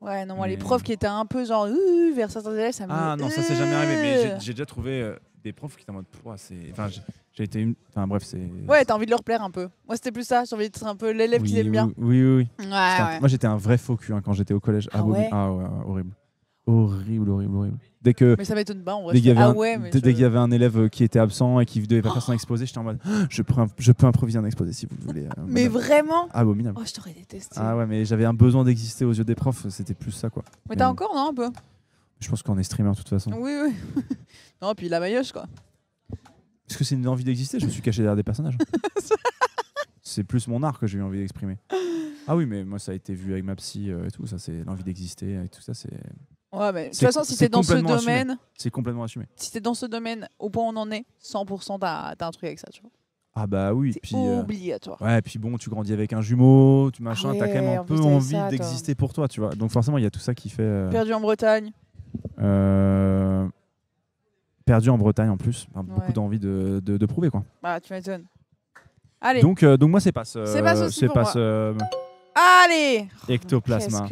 Ouais, non, moi, les Mais- profs qui étaient un peu genre vers certains élèves, ça me. Ah non, ça c'est jamais arrivé. Mais j'ai déjà trouvé des profs qui étaient en mode. Pouah, c'est. Enfin, j'ai été une. Enfin, bref, c'est. Ouais, t'as envie de leur plaire un peu. Moi, c'était plus ça. J'ai envie d'être un peu l'élève oui, qui l'aime bien. Oui. Ouais, J'étais un- ouais. Moi, j'étais un vrai faux cul hein, quand j'étais au collège. Ah ouais horrible. Horrible. Dès que. Mais ça m'étonne pas, en vrai. Dès qu'il y avait, Ah un, ouais, mais dès qu'il y avait un élève qui était absent et qui devait pas faire son exposé, j'étais en mode je peux improviser un exposé si vous le voulez. Mais madame. vraiment Abominable. Oh, je t'aurais détesté. Ah ouais, mais j'avais un besoin d'exister aux yeux des profs, c'était plus ça quoi. Mais t'as encore, non, un peu Je pense qu'on est streamer de toute façon. Oui. Non, puis la maillotche, quoi. Est-ce que c'est une envie d'exister? Je me suis caché derrière des personnages. C'est plus mon art que j'ai eu envie d'exprimer. Ah oui, mais moi ça a été vu avec ma psy et tout, ça c'est l'envie d'exister et tout ça, Ouais, mais de toute C'est- façon, si c'est t'es dans ce complètement assumé. domaine, c'est complètement assumé. si t'es dans ce domaine, au point où on en est, 100% t'as un truc avec ça, tu vois. Ah bah oui, C'est puis obligatoire. ouais, puis bon, tu grandis avec un jumeau, tu machin, Ah t'as quand même ouais, un en peu plus, t'avais envie ça, toi. d'exister pour toi, tu vois. Donc forcément, il y a tout ça qui fait Perdu en Bretagne. perdu en Bretagne en plus, enfin, beaucoup Ouais. d'envie de prouver quoi. Bah, tu m'étonnes. Allez. Donc moi c'est passe. C'est passe aussi pour moi. euh, Allez ectoplasma.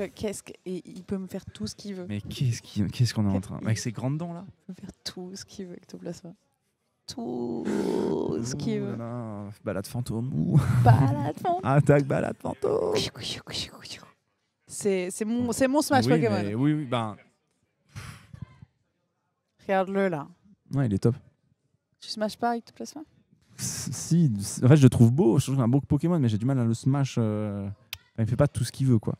Et il peut me faire tout ce qu'il veut. Mais qu'est-ce qu'on est en train avec ces grandes dents là? Il peut me faire tout ce qu'il veut, Ectoplasma. Tout ce qu'il Ouh veut. là là, balade fantôme. Ouh. Balade fond. Attaque balade fantôme. C'est mon Smash oui, Pokémon. mais oui, ben Regarde-le là. ouais, il est top. Tu smash pas Ectoplasma? Si, en fait, je le trouve beau. Je trouve que c'est un beau Pokémon, mais j'ai du mal à le smash. Il fait pas tout ce qu'il veut, quoi.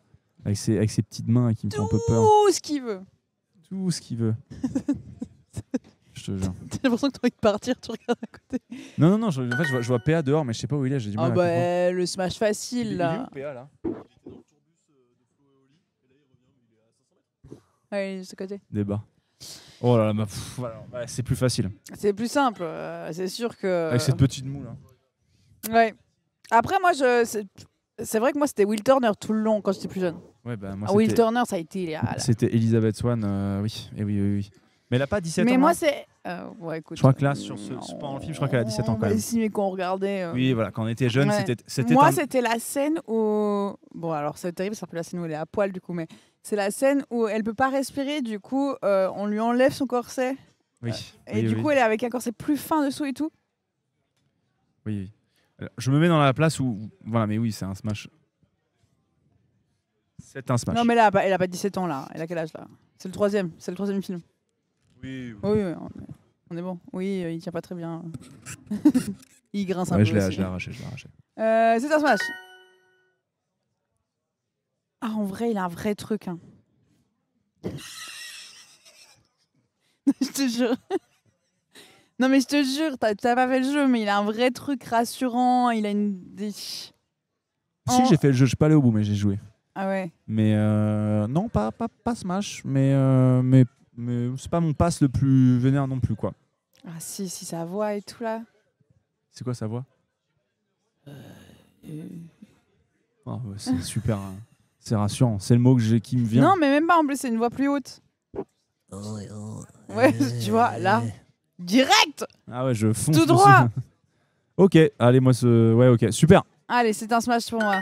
Avec ses petites mains qui me font un peu peur. Tout ce qu'il veut. Tout ce qu'il veut. Je te jure. J'ai l'impression que t'as envie de partir, tu regardes à côté. Non, en fait, je vois PA dehors, mais je sais pas où il est. J'ai du mal Ah à comprendre. bah, le smash facile Il est là. où, PA, là? Ouais, il est juste à côté. Débat. Oh là là, bah, voilà. Ouais, c'est plus facile. C'est plus simple. C'est sûr que. Avec cette petite moue, là. Ouais. Après, moi, c'est vrai que moi, c'était Will Turner tout le long quand j'étais plus jeune. Ouais, bah, moi, Ah, Will c'était... Turner, ça a été. C'était Elizabeth Swann, oui. Et oui. Mais elle a pas 17 Mais ans. moi, hein. c'est. Ouais, écoute. Je crois que là, sur pendant le film, je crois qu'elle a 17 ans quand Bah, même. si, mais qu'on regardait. Oui, voilà, quand on était jeune, Ouais. c'était Moi, un- c'était la scène où. Bon, alors, c'est terrible, c'est un peu la scène où elle est à poil, du coup, mais c'est la scène où elle peut pas respirer, du coup, on lui enlève son corset. Oui. Et oui, du oui. coup, elle est avec un corset plus fin dessous et tout. Oui. Alors, je me mets dans la place où... Voilà, mais oui, c'est un smash. C'est un smash. Non, mais là, elle a pas 17 ans, là. Elle a quel âge, là? C'est le troisième film. Oui, Oui, on est bon. Oui, il tient pas très bien. Il grince un ouais, peu. aussi. je l'ai arraché. C'est un smash. Ah, en vrai, il a un vrai truc. Hein. Je te jure. Non, mais je te jure, t'as pas fait le jeu, mais il a un vrai truc rassurant. Il a une. Si, j'ai fait le jeu, je suis pas allé au bout, mais j'ai joué. Ah ouais. Mais non, pas smash, mais c'est pas mon pass le plus vénère non plus, quoi. Ah si, sa voix et tout là. C'est quoi sa voix? Oh, ouais, c'est super, hein. C'est rassurant. C'est le mot qui me vient. Non, mais même pas, en plus, c'est une voix plus haute. Ouais, tu vois, là. Direct. Ah ouais, je fonce Tout dessus. droit. Ok, allez, moi, ouais, ok, super. Allez, c'est un smash pour moi.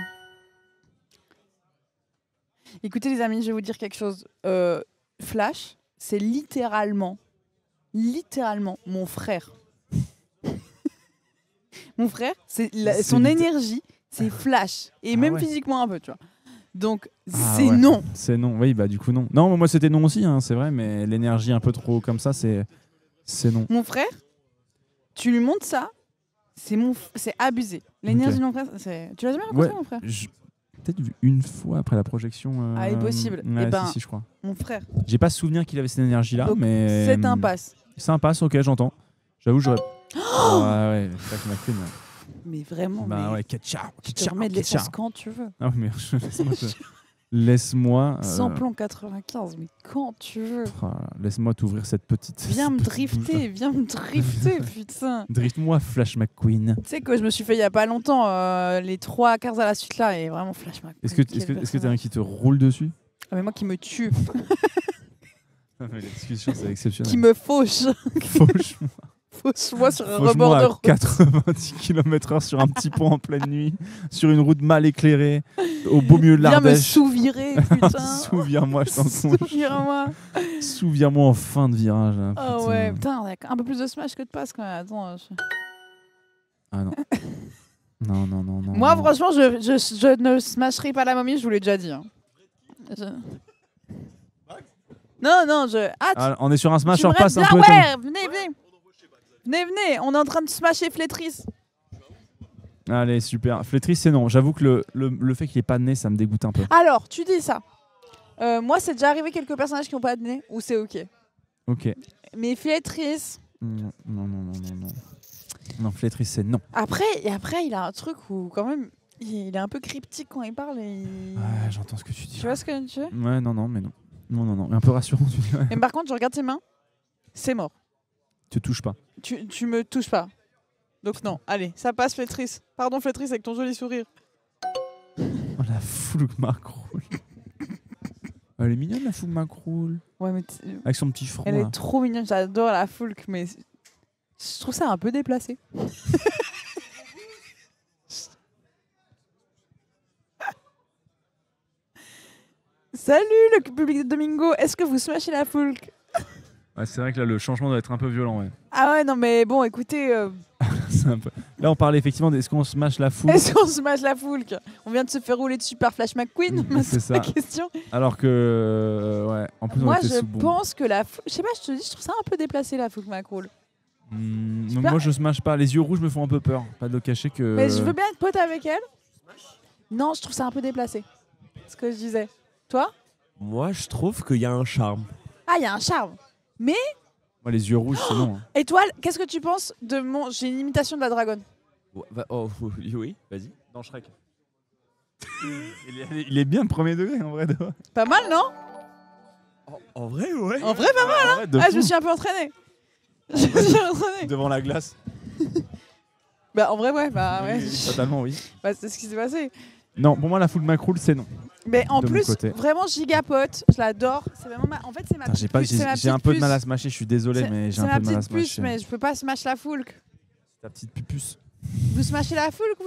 Écoutez les amis, je vais vous dire quelque chose. Flash, c'est littéralement mon frère. Mon frère, C'est son litté- énergie, c'est flash. Et Ah même ouais. physiquement un peu, tu vois. Donc, Ah c'est ouais. non. C'est non. Oui, bah du coup non. Non, moi c'était non aussi, hein, c'est vrai, mais l'énergie un peu trop comme ça, c'est non. Mon frère, tu lui montres ça, c'est abusé. L'énergie de mon frère, c'est... Tu l'as jamais rencontré, Ouais, mon frère? peut-être vu une fois après la projection. Ah, impossible. Ouais, Eh ben, si, je crois. Mon frère. J'ai pas souvenir qu'il avait cette énergie-là, Donc, mais. c'est un pass. C'est un pass, ok, j'entends. J'avoue, j'aurais. Ouais, Flash McQueen. Ouais. Mais vraiment, Bah mais ouais, ketchup, tu te remets de l'essence quand tu veux. Ah oui, mais laisse-moi. Laisse-moi. Samplon 95, mais quand tu veux. Laisse-moi t'ouvrir cette petite. Viens me cette petite bouche. drifter, putain. Drift-moi, Flash McQueen. Tu sais que je me suis fait il y a pas longtemps les 3 quarts à la suite là et vraiment Flash McQueen. Est-ce que t'es un qui te roule dessus? Ah, mais moi qui me tue, La discussion, c'est exceptionnel. qui me fauche, Fauche-moi. fauche-moi sur un Fauche-moi rebord de à route. 90 km/h sur un petit pont en pleine nuit, sur une route mal éclairée, au beau milieu de Viens me l'Ardèche. souvirer, putain. Souviens-moi, je t'en conjure. Souviens-moi. Souviens-moi en fin de virage. Hein, Ah putain. ouais, putain, on a un peu plus de smash que de passe quand même. Attends. Ah non. Non. Moi, non. franchement, je ne smasherai pas la momie, je vous l'ai déjà dit. Hein. Non, Ah, Ah, on est sur un smash tu me or pass un restes peu. bien, ouais, venez, on est en train de smasher Flétris. Allez, super. Flétris, c'est non. J'avoue que le fait qu'il ait pas de nez, ça me dégoûte un peu. Alors, tu dis ça. Moi, c'est déjà arrivé quelques personnages qui n'ont pas de nez, où c'est ok. Ok. Mais Flétris, Non. Non, Flétris, c'est non. après, il a un truc où quand même, il est un peu cryptique quand il parle. Et... Ouais, j'entends ce que tu dis. Tu vois ce que tu veux? Ouais, non, mais non. Non. Un peu rassurant, tu dis. Ouais. Mais par contre, je regarde tes mains, c'est mort. Te touche pas. Tu me touches pas. Donc non, allez, ça passe Flétris. Pardon Flétris avec ton joli sourire. Oh, la fougue macroule. Elle est mignonne, la fougue macroule. Ouais, mais Avec son petit front. elle là. est trop mignonne, j'adore la Foulk, mais je trouve ça un peu déplacé. Salut le public de Domingo, est-ce que vous smashez la Foulk? Ouais, c'est vrai que là, le changement doit être un peu violent. Ouais. Ah ouais, non mais bon, écoutez, C'est un peu... Là, on parlait effectivement d'est-ce qu'on smash la foule. est-ce qu'on smash la Foulk? On vient de se faire rouler dessus par Flash McQueen, C'est c'est la ça. question. Alors que. Ouais, en plus, on Moi était je sous bombe. pense que la Foulk, je sais pas, je te dis, je trouve ça un peu déplacé la Foulk Macroll. Donc moi, je smash pas. Les yeux rouges me font un peu peur. Pas de le cacher que. Mais je veux bien être pote avec elle. Non, je trouve ça un peu déplacé. Ce que je disais. Toi? Moi, je trouve qu'il y a un charme. Ah, il y a un charme. Moi, les yeux rouges, c'est non. Hein. Étoile, qu'est-ce que tu penses de mon... J'ai une imitation de la dragonne. Oui, vas-y. Dans Shrek. Il est bien premier degré en vrai. Pas mal, non? En vrai, ouais. En vrai, pas mal. De Ah, je fou. me suis un peu entraînée. Je me suis entraînée. Devant la glace. Bah, en vrai, ouais. Bah, ouais. Oui, totalement, oui. Bah, c'est ce qui s'est passé. Non, pour moi, la foule macroule, c'est non. Mais en De mon plus, côté. vraiment gigapote. Je l'adore. C'est vraiment En fait, c'est ma Putain, petite puce, c'est ma j'ai un petite peu de mal à puce. smasher, je suis désolé, mais j'ai C'est un ma peu de mal à petite puce, smasher. mais je peux pas smash la Foulk. Ta petite pupuce. Vous smashez la Foulk, vous?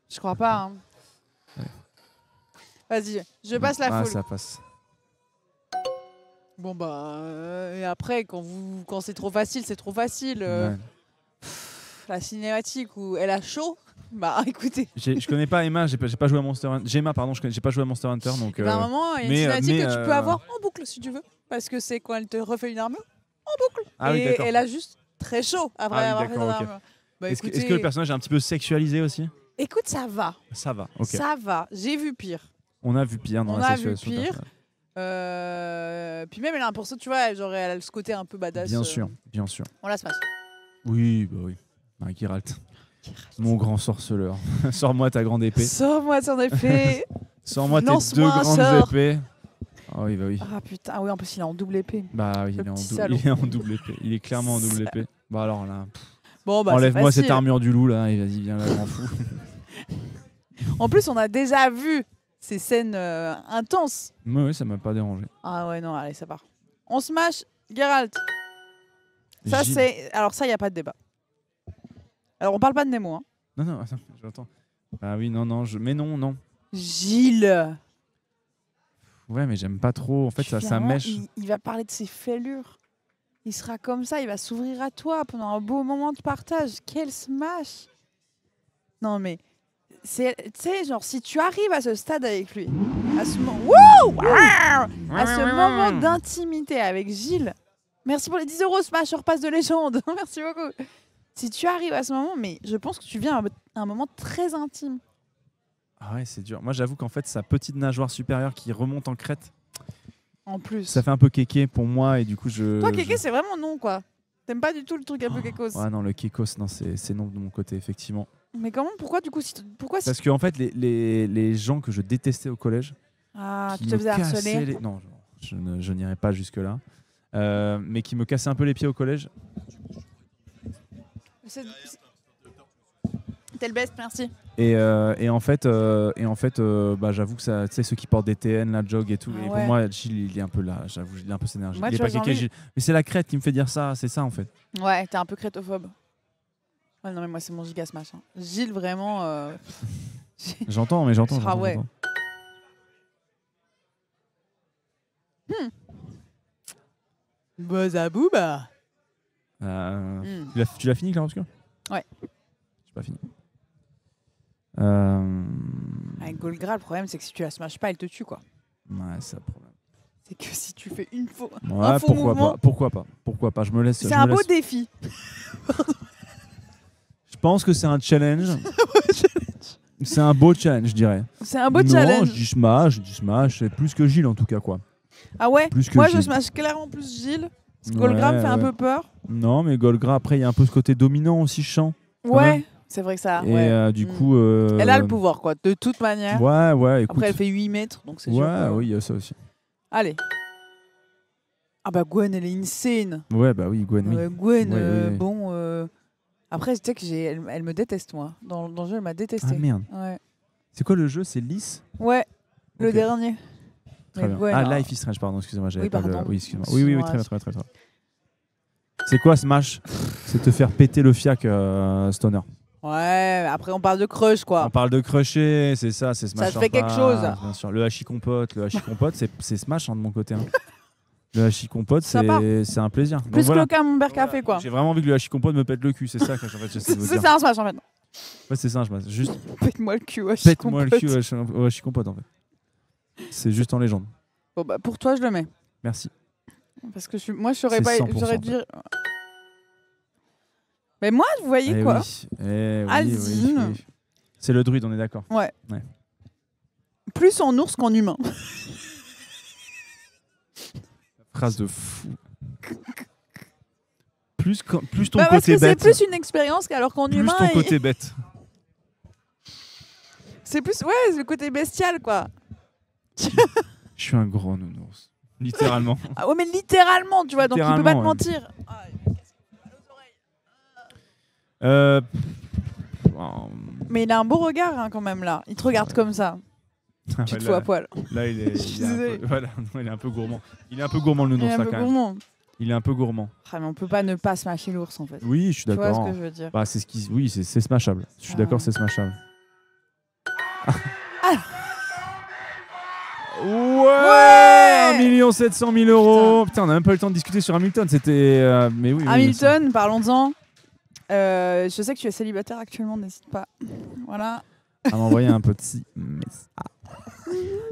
Je crois pas. Hein. Ouais. Vas-y, je passe la Ah, Foulk. ça passe. Bon bah et après quand c'est trop facile, c'est trop facile. Ouais. La cinématique où elle a chaud. Bah écoutez, Je connais pas Emma, j'ai pas joué à Monster Hunter. Gemma, pardon, j'ai pas joué à Monster Hunter, donc. à un moment, il y a une mais, cinématique que tu peux euh, avoir en boucle si tu veux, parce que c'est quand elle te refait une armure en boucle. Ah oui, et d'accord. elle a juste très chaud après Ah oui, avoir fait son d'accord, ok. armure. Bah, Est-ce écoutez, que le personnage est un petit peu sexualisé aussi? écoute, ça va, Ça va, ok. ça va. J'ai vu pire. On a vu pire dans On la a vu sexualisation. du pire. personnage. Puis même elle a un pourceau, tu vois, genre elle a ce côté un peu badass. Bien sûr, bien sûr. On la smash. Oui, bah oui. Ah, Geralt. Mon grand sorceleur. Sors-moi ta grande épée. Sors-moi ton épée. Sors-moi tes Lance-moi deux un grandes sort. épées. Ah oui, bah oui. Ah putain, ah oui, en plus il est en double épée. Bah oui, Le il est, petit salaud. il est en double épée. Il est clairement en double épée. Bah alors là, Bon bah enlève-moi c'est cette armure du loup là et vas-y, viens là, grand fou. En plus, on a déjà vu ces scènes intenses. Moi, oui, ça m'a pas dérangé. Ah ouais, non, allez, ça part. On smash Geralt. Ça, Gilles. c'est. Alors, ça, il n'y a pas de débat. Alors, on parle pas de Nemo. Hein. Non, attends, j'entends. Ah oui, non, mais non. Gilles. Ouais, mais j'aime pas trop. En fait, ça Finalement, mèche. il va parler de ses fêlures. Il sera comme ça, il va s'ouvrir à toi pendant un beau moment de partage. Quel smash! Non mais, tu sais, genre si tu arrives à ce stade avec lui, à ce moment, à ce moment d'intimité avec Gilles, merci pour les 10 € Smash sur passe de légende, merci beaucoup. Si tu arrives à ce moment, mais je pense que tu viens à un moment très intime. Ah ouais, c'est dur. Moi, j'avoue qu'en fait, sa petite nageoire supérieure qui remonte en crête, En plus. ça fait un peu kéké pour moi et du coup, Toi, kéké, c'est vraiment non, quoi. T'aimes pas du tout le truc un peu kékos. Ouais, non, le kékos, non, c'est non de mon côté, effectivement. Mais comment, pourquoi du coup pourquoi Parce que en fait, les gens que je détestais au collège, Ah, qui tu te me faisais cassaient harceler. non, je n'irai pas jusque-là, mais qui me cassaient un peu les pieds au collège. T'es le best, merci. Et en fait, bah, j'avoue que ça, tu sais, ceux qui portent des TN, la jog et tout. Ah et pour ouais. moi, Gilles, il est un peu là. J'avoue, il a un peu cette énergie. Moi, Il est tu pas vois, j'ai kéké, envie- Gilles. Mais c'est la crête qui me fait dire ça. C'est ça en fait. Ouais, t'es un peu crétophobe. Ouais, non, mais moi, c'est mon giga smash. Hein. Gilles, vraiment. J'entends, mais j'entends. Ah ouais. j'entends. Boza booba. Tu l'as fini, Claire Obscur? Ouais. J'ai pas fini. Avec Golgra, le problème, c'est que si tu la smash pas, elle te tue, quoi. Ouais, c'est le problème. C'est que si tu fais une faux. Ouais, un faux mouvement, pourquoi pas. Je me laisse. c'est je un me beau laisse- défi. Je pense que c'est un challenge. C'est un beau challenge, je dirais. C'est un beau non, challenge. je dis smash, c'est plus que Gilles en tout cas, quoi. Ah ouais. Plus que Moi, je Gilles. smash clairement plus Gilles. Parce que Golgra me fait un Ouais. peu peur. Non, mais Golgra, après, il y a un peu ce côté dominant aussi, je sens. Ouais, c'est vrai que ça. Et ouais. du Mm. coup. Elle a le pouvoir, quoi. De toute manière. Ouais, écoute. Après, elle fait 8 mètres, donc c'est sûr. Ouais, que- oui, il y a ça aussi. Allez. Ah bah Gwen, elle est insane. Ouais, bah oui, Gwen, oui. Gwen, Ouais, oui. bon. Après, tu sais que elle me déteste, moi. Dans le jeu, elle m'a détesté. Ah merde. Ouais. C'est quoi le jeu? C'est Lys? Ouais, le Ok. dernier. Très Mais bien. Gwen, Ah, Life is Strange, pardon, excusez-moi, j'avais Oui, pas le. pardon. Oui, excusez-moi. Oui, Excuse-moi. très bien. C'est quoi Smash? C'est te faire péter le fiac, Stoner. Ouais, après, on parle de crush, quoi. On parle de crusher, c'est ça, c'est Smash. Ça te fait quelque chose. Bien sûr. Le hachis compote, c'est Smash hein, de mon côté. Hein. Le hachis compote, Sympa. c'est un plaisir. Donc, Plus voilà. que le camembert café, quoi. J'ai vraiment envie que le hachis compote me pète le cul, c'est ça que en fait, j'essaie de vous C'est dire. ça un smash, en fait. Ouais, c'est ça, je pense. Juste Pète-moi le cul, ouais. pète-moi le cul au hachis compote en fait. C'est juste en légende. Bon, bah, pour toi, je le mets. Merci. Parce que moi, je saurais C'est pas. 100%, J'aurais dû. Mais moi, vous voyez Eh quoi? oui. Eh oui, Azine. oui. C'est le druide, on est d'accord. Ouais. Ouais. Plus en ours qu'en humain. Phrase de fou. Plus ton Bah, parce côté que c'est bête. plus une expérience qu'alors qu'en Plus humain. ton côté bête. C'est plus. Ouais, c'est le côté bestial, quoi. Je suis un gros nounours. Littéralement. Ah ouais, mais littéralement, tu vois, donc il peut pas te Littéralement, ouais. mentir. Ah, mais il a un beau regard, hein, quand même, là. Il te regarde comme ça. Tu te fous à poil. Là, il est, Je suis il est un désolée. peu, voilà, non, il est un peu gourmand. Il est un peu gourmand le Il est nounours un là peu quand même. gourmand. Il est un peu gourmand. Ah, mais on peut pas ne pas smasher l'ours, en fait. Oui, je suis Tu vois d'accord. ce que je veux dire? Bah, c'est ce qui, oui, c'est smashable. Je suis Ah. d'accord, c'est smashable. Ouais, 1 700 000 €. Putain, on a même pas eu le temps de discuter sur Hamilton. C'était, mais oui. oui, Hamilton, parlons-en. Je sais que tu es célibataire actuellement, n'hésite pas. Voilà. à m'envoyer un petit message.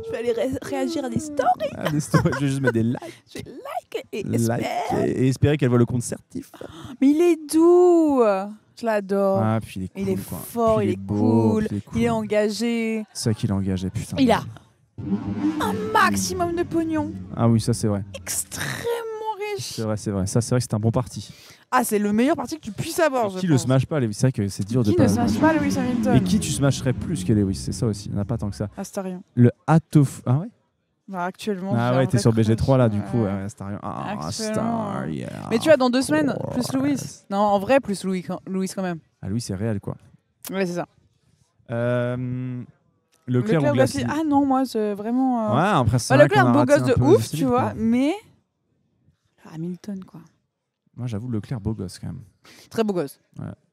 Je vais aller réagir à des stories. Ah, des stories, je vais juste mettre des likes, Je vais like et like espère. et espérer qu'elle voit le compte certif. Mais il est doux. Je l'adore. Ah, puis il est cool, Il est quoi. fort, Puis il est beau, cool, puis il est engagé. C'est ça qu'il est engagé, putain. Il a un maximum de pognon. Ah oui, ça c'est vrai. Extrêmement riche. C'est vrai. Ça, c'est vrai que c'est un bon parti. Ah, c'est le meilleur parti que tu puisses avoir, je Qui le pense. smash pas, Lewis? C'est vrai que c'est dur de Qui pas. ne smash pas Lewis Hamilton? Et qui tu smasherais plus que Lewis? C'est ça aussi. Il n'y en a pas tant que ça. Astarion. Le Atof. Ah ouais? Bah, actuellement. Ah j'ai ouais, un t'es vrai sur crush. BG3 là, du Ouais. coup. Ouais, Astarion. Ah, Actuellement. Astarion. Mais tu vois, dans 2 semaines, Oh, plus Louis. Non, en vrai, plus Louis quand même. Ah, Louis, c'est réel, quoi. Ouais, c'est ça. Leclerc ou Gasly? Ah non, moi, c'est vraiment. Ouais, après, c'est Bah, vrai Leclerc, qu'on a beau raté gosse un de peu ouf, Gasly, tu vois, quoi. mais. Hamilton, quoi. Moi, j'avoue, Leclerc, beau gosse, quand même. Très beau gosse.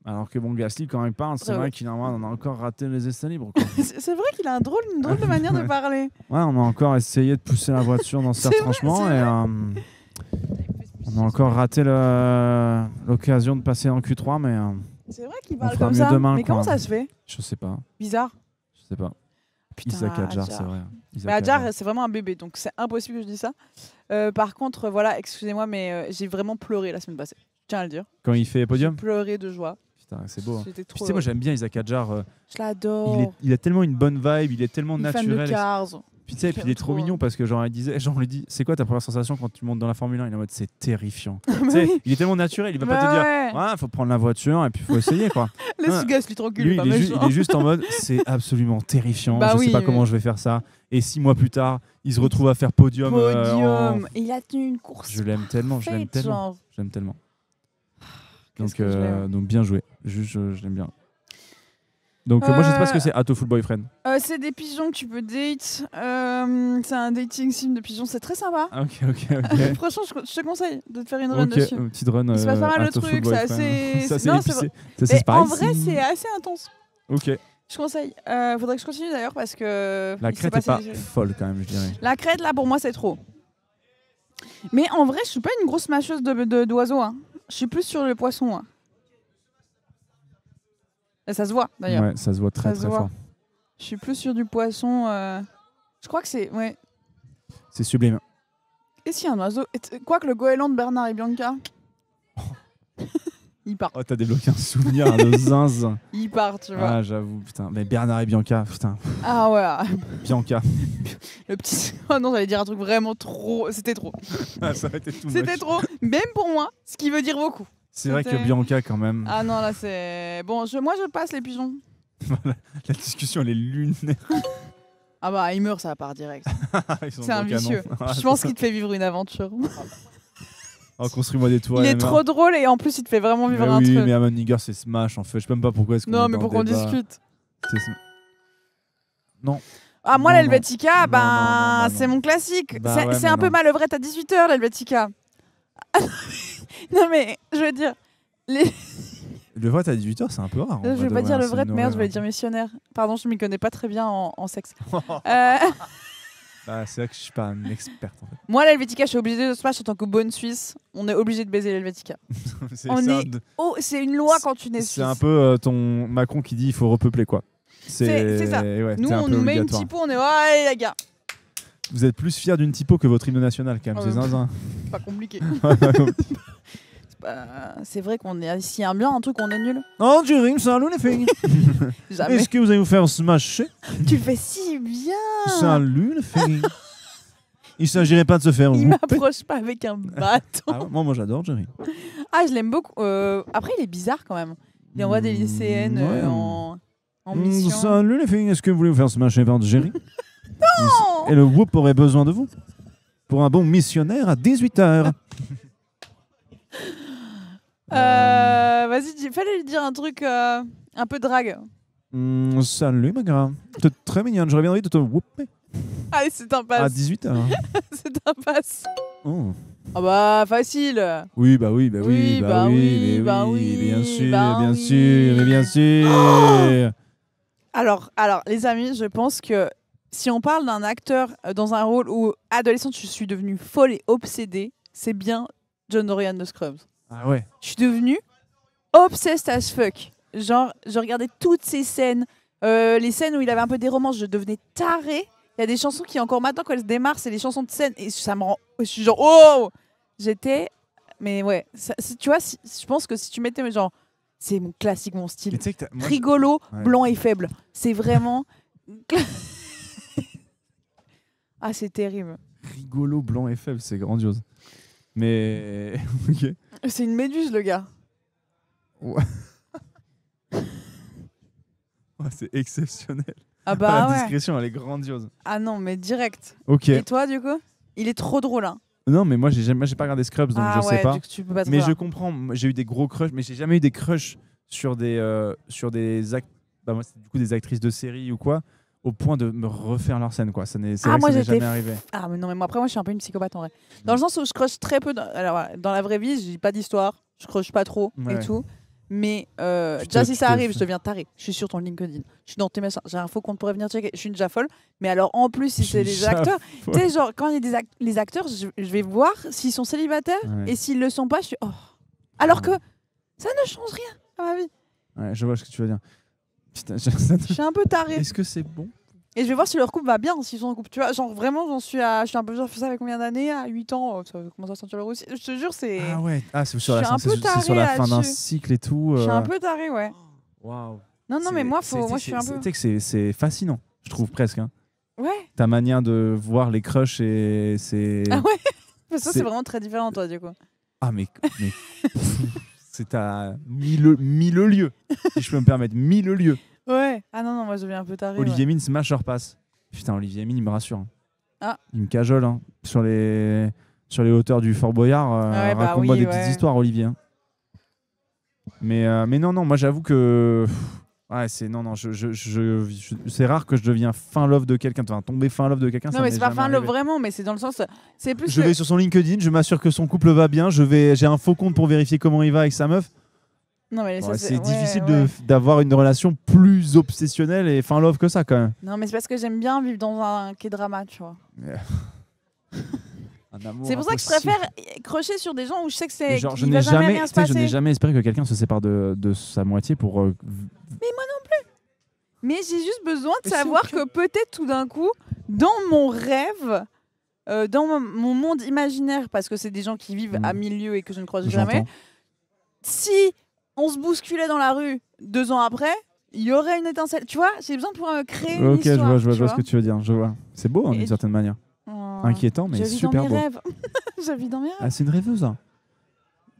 Alors que bon, Gasly, quand il parle, c'est Très vrai ouais. qu'il a, on a encore raté les essais libres, quoi. C'est vrai qu'il a une drôle de manière de parler. Ouais, on a encore essayé de pousser la voiture dans ce C'est vrai, retranchement c'est et On a encore raté l'occasion de passer en Q3, mais C'est vrai qu'il On parle fera comme mieux ça. demain, Mais quoi. comment ça se fait? je sais pas. Bizarre. Je sais pas. Putain, Isaac Adjar, Adjar. c'est vrai. Isaac Mais Adjar, Adjar. c'est vraiment un bébé, donc c'est impossible que je dise ça. Par contre, voilà, excusez-moi, mais j'ai vraiment pleuré la semaine passée. Je tiens à le dire. Quand il fait J'ai podium, pleuré de joie. putain, c'est beau. Hein. J'étais Puis, trop. tu sais, moi j'aime bien Isaac Adjar. Je l'adore. Il a tellement une bonne vibe, il est tellement Il est fan de naturel. Cars. Puis tu sais, puis il est trop J'aime trop. mignon parce que genre il disait, genre on lui dit, c'est quoi ta première sensation quand tu montes dans la Formule 1? Il est en mode c'est terrifiant. Tu sais, il est tellement naturel, il va pas te dire, Ouais. ouais, faut prendre la voiture et puis faut essayer quoi. Laisse-lui tranquille, Lui, pas il méchant. est juste en mode c'est absolument terrifiant. Bah je oui, sais pas mais- comment je vais faire ça. Et 6 mois plus tard, il se retrouve à faire podium. Podium. Et il a tenu une course. Je l'aime tellement, je l'aime parfaite, tellement, genre. je l'aime tellement. Qu'est-ce que je l'aime. Donc bien joué. Juste, je l'aime bien. Donc moi je sais pas ce que c'est Atoful Boyfriend. C'est des pigeons que tu peux date. C'est un dating sim de pigeons, c'est très sympa. Ah, ok, ok. Franchement, je te conseille de te faire une run Ok, dessus. une petite run. Il se passe pas mal de Atoful trucs, c'est Boyfriend. assez- Ça, c'est non, c'est épicé. Ça, c'est Mais en spicy. vrai, c'est assez intense. Ok. Je conseille. Faudrait que je continue d'ailleurs parce que. La il s'est crête est passé pas des- folle quand même, je dirais. La crête, là, pour moi, c'est trop. Mais en vrai, je suis pas une grosse mâcheuse d'oiseaux. Hein. Je suis plus sur le poisson. Hein. Et ça se voit d'ailleurs. Ouais, ça se voit très Ça se très voit. fort. Je suis plus sur du poisson. Je crois que c'est. Ouais. C'est sublime. Et s'il y a un oiseau. Quoique le goéland de Bernard et Bianca. Il part. Oh, t'as débloqué un souvenir de zinzin. Il part, tu vois. Ah, j'avoue, putain. Mais Bernard et Bianca, putain. Ah ouais. Bianca. Le petit. Oh non, j'allais dire un truc vraiment trop. C'était trop. Ah, ça aurait été tout C'était moche. trop. Même pour moi, ce qui veut dire beaucoup. C'est vrai que C'était- Bianca, quand même. Ah non, là c'est. Bon, moi je passe les pigeons. La discussion, elle est lunaire. Ah bah, il meurt, ça part direct. Ils sont C'est un gros canons. vicieux. Ah, Je pense qu'il te fait vivre une aventure. Oh, construis-moi des tours. Il est LMR. trop drôle et en plus il te fait vraiment vivre Mais un oui, truc. mais Amon Nigger, c'est Smash en fait. Je sais même pas pourquoi est-ce qu'on Non, est mais dans pour le qu'on débat. discute. C'est- Non. Ah, moi, Non, l'Helvetica, non. ben, Non, non, c'est non. mon classique. Bah C'est ouais, c'est mais un peu non. malœuvrette à 18h, l'Helvetica. Non, mais je veux dire. Le vote à 18h, c'est un peu rare. en Je vrai vais de pas vrai, dire le c'est vrai, une merde, je vais horaire. dire missionnaire. Pardon, je m'y connais pas très bien en sexe. Euh, Bah, c'est vrai que je suis pas un expert en fait. Moi, l'Helvetica, je suis obligée de smash en tant que bonne Suisse. On est obligé de baiser l'Helvetica. C'est On c'est est- Oh, c'est une loi quand tu nais c'est Suisse. un peu ton Macron qui dit il faut repeupler quoi. C'est ça. Ouais, Nous, c'est un on peu nous met une obligatoire. typo, on est ouais, les gars. Vous êtes plus fiers d'une typo que votre hymne national quand même, Ah c'est ouais. zinzin. C'est pas compliqué. C'est vrai qu'on est ici un bien un truc, on est nul. Oh, Jerry, salut les filles. Jamais. Est-ce que vous allez vous faire smasher? Tu le fais si bien. Salut les filles. Il s'agirait pas de se faire Il whooper. m'approche pas avec un bâton. Ah ouais, moi j'adore Jerry. Ah, je l'aime beaucoup. Après, il est bizarre quand même. Il envoie des lycéennes Ouais. en mission. Salut les filles, est-ce que vous voulez vous faire smasher par Jerry? Non. Et le whoop aurait besoin de vous pour un bon missionnaire à 18h. Vas-y, fallait lui dire un truc un peu drague. Salut ma grande. T'es très mignonne, je reviendrai de te whooper Allez, c'est un à pass. 18h. C'est un pass. Oh. Ah bah, facile. Oui, bah oui, bah oui, Oui, bah bah oui, oui, mais bah oui, oui, bien sûr, bah bien oui. sûr, mais bien sûr. Alors, les amis, je pense que si on parle d'un acteur dans un rôle où, adolescente, je suis devenue folle et obsédée, c'est bien John Dorian de Scrubs. Ah ouais. Je suis devenue obsessed as fuck. Genre, je regardais toutes ces scènes, les scènes où il avait un peu des romances, je devenais tarée. Il y a des chansons qui, encore maintenant, quand elles se démarrent, c'est les chansons de scène. Et ça me rend... Je suis genre, oh. J'étais... Mais ouais, tu vois, je pense que si tu mettais genre... C'est mon classique, mon style. Mais tu sais que moi, Rigolo, Ouais. blanc et faible. C'est vraiment... Ah, c'est terrible. rigolo, blanc et faible, c'est grandiose. Mais ok. C'est une méduse, le gars. Ouais, c'est exceptionnel. Ah bah La ouais. discrétion, elle est grandiose. Ah non, mais direct. Ok. Et toi, du coup? Il est trop drôle, hein. Non, mais moi, j'ai pas regardé Scrubs, donc Ah je ouais, sais pas. du coup, tu peux pas te Mais voir. je comprends. Moi, j'ai eu des gros crushs, mais j'ai jamais eu des crushs sur des bah, moi, c'est du coup des actrices de série ou quoi, au point de me refaire leur scène, quoi. C'est Ah, vrai que moi, ça n'est j'étais jamais arrivé. Ah, mais non, mais moi, après, moi, je suis un peu une psychopathe en vrai. Dans le sens où je crush très peu. Alors, voilà, dans la vraie vie, j'ai pas d'histoire. Je crush pas trop Ouais. et tout. Mais Tu déjà, te- si tu ça te arrive, fais- je deviens taré. Je suis sur ton LinkedIn. Je suis dans tes machins. J'ai un faux compte pour venir checker. Je suis une déjà folle. Mais alors, en plus, si Je c'est suis les acteurs, folle. tu sais, genre, quand il y a les acteurs, je vais voir s'ils sont célibataires. Ouais. Et s'ils le sont pas, je suis. Oh. Alors que Ouais. ça ne change rien à ma vie. Ouais, je vois ce que tu veux dire. Putain, Je suis un peu taré. Est-ce que c'est bon? Et je vais voir si leur couple va bien, s'ils sont en couple. Tu vois, genre vraiment, je suis un peu genre, fait ça avec combien d'années? À 8 ans, ça commence à sentir le aussi. Je te jure, c'est. Ah ouais, c'est sur Je la suis un fin, peu c'est sur la tarée fin d'un là-dessus. cycle et tout. Je suis un peu taré, ouais. Waouh. Non, non, mais moi, je suis un peu. Tu sais que c'est fascinant, je trouve presque. Hein. Ouais. Ta manière de voir les crushs et c'est. Ah ouais. Parce que C'est- c'est vraiment très différent, toi, du coup. Ah mais c'est à mille lieues, si je peux me permettre, 1000 lieues. Ouais. Ah non, non, moi, je deviens un peu taré. Olivier Mine, smash or pass. Putain, Olivier Mine, il me rassure. Hein. Ah. Il me cajole hein. Sur les hauteurs du Fort Boyard. Ouais, bah Raconte-moi oui, des ouais. petites histoires, Olivier. Hein. Mais non, moi j'avoue que. Ouais, c'est non, c'est rare que je deviens fin love de quelqu'un. Enfin, tomber fin love de quelqu'un. Non, ça mais m'est c'est pas jamais fin love arrivé. vraiment, mais c'est dans le sens. C'est plus. Je le- vais sur son LinkedIn, je m'assure que son couple va bien. J'ai un faux compte pour vérifier comment il va avec sa meuf. Non, mais ça, Ouais, c'est ouais, difficile ouais. d'avoir une relation plus obsessionnelle et fin love que ça quand même. Non, mais c'est parce que j'aime bien vivre dans un K-drama, tu vois. Un amour C'est pour ça que je impossible. préfère crocher sur des gens où je sais que Mais c'est. genre, je qu'il n'ai va jamais jamais, rien se tu sais, je n'ai passer. jamais espéré que quelqu'un se sépare de sa moitié pour. Mais j'ai juste besoin de Mais c'est savoir ok. que peut-être tout d'un coup, dans mon rêve, dans mon monde imaginaire, parce que c'est des gens qui vivent à milieu et que je ne croise jamais, J'entends. si on se bousculait dans la rue 2 ans après, il y aurait une étincelle. Tu vois, j'ai besoin de pouvoir me créer une Ok, histoire. je vois tu ce que tu veux dire. Je vois. C'est beau hein, Et d'une certaine manière. Oh. Inquiétant, mais Je vis super dans beau. mes rêves. Je vis dans mes rêves. Ah, c'est une rêveuse. Hein.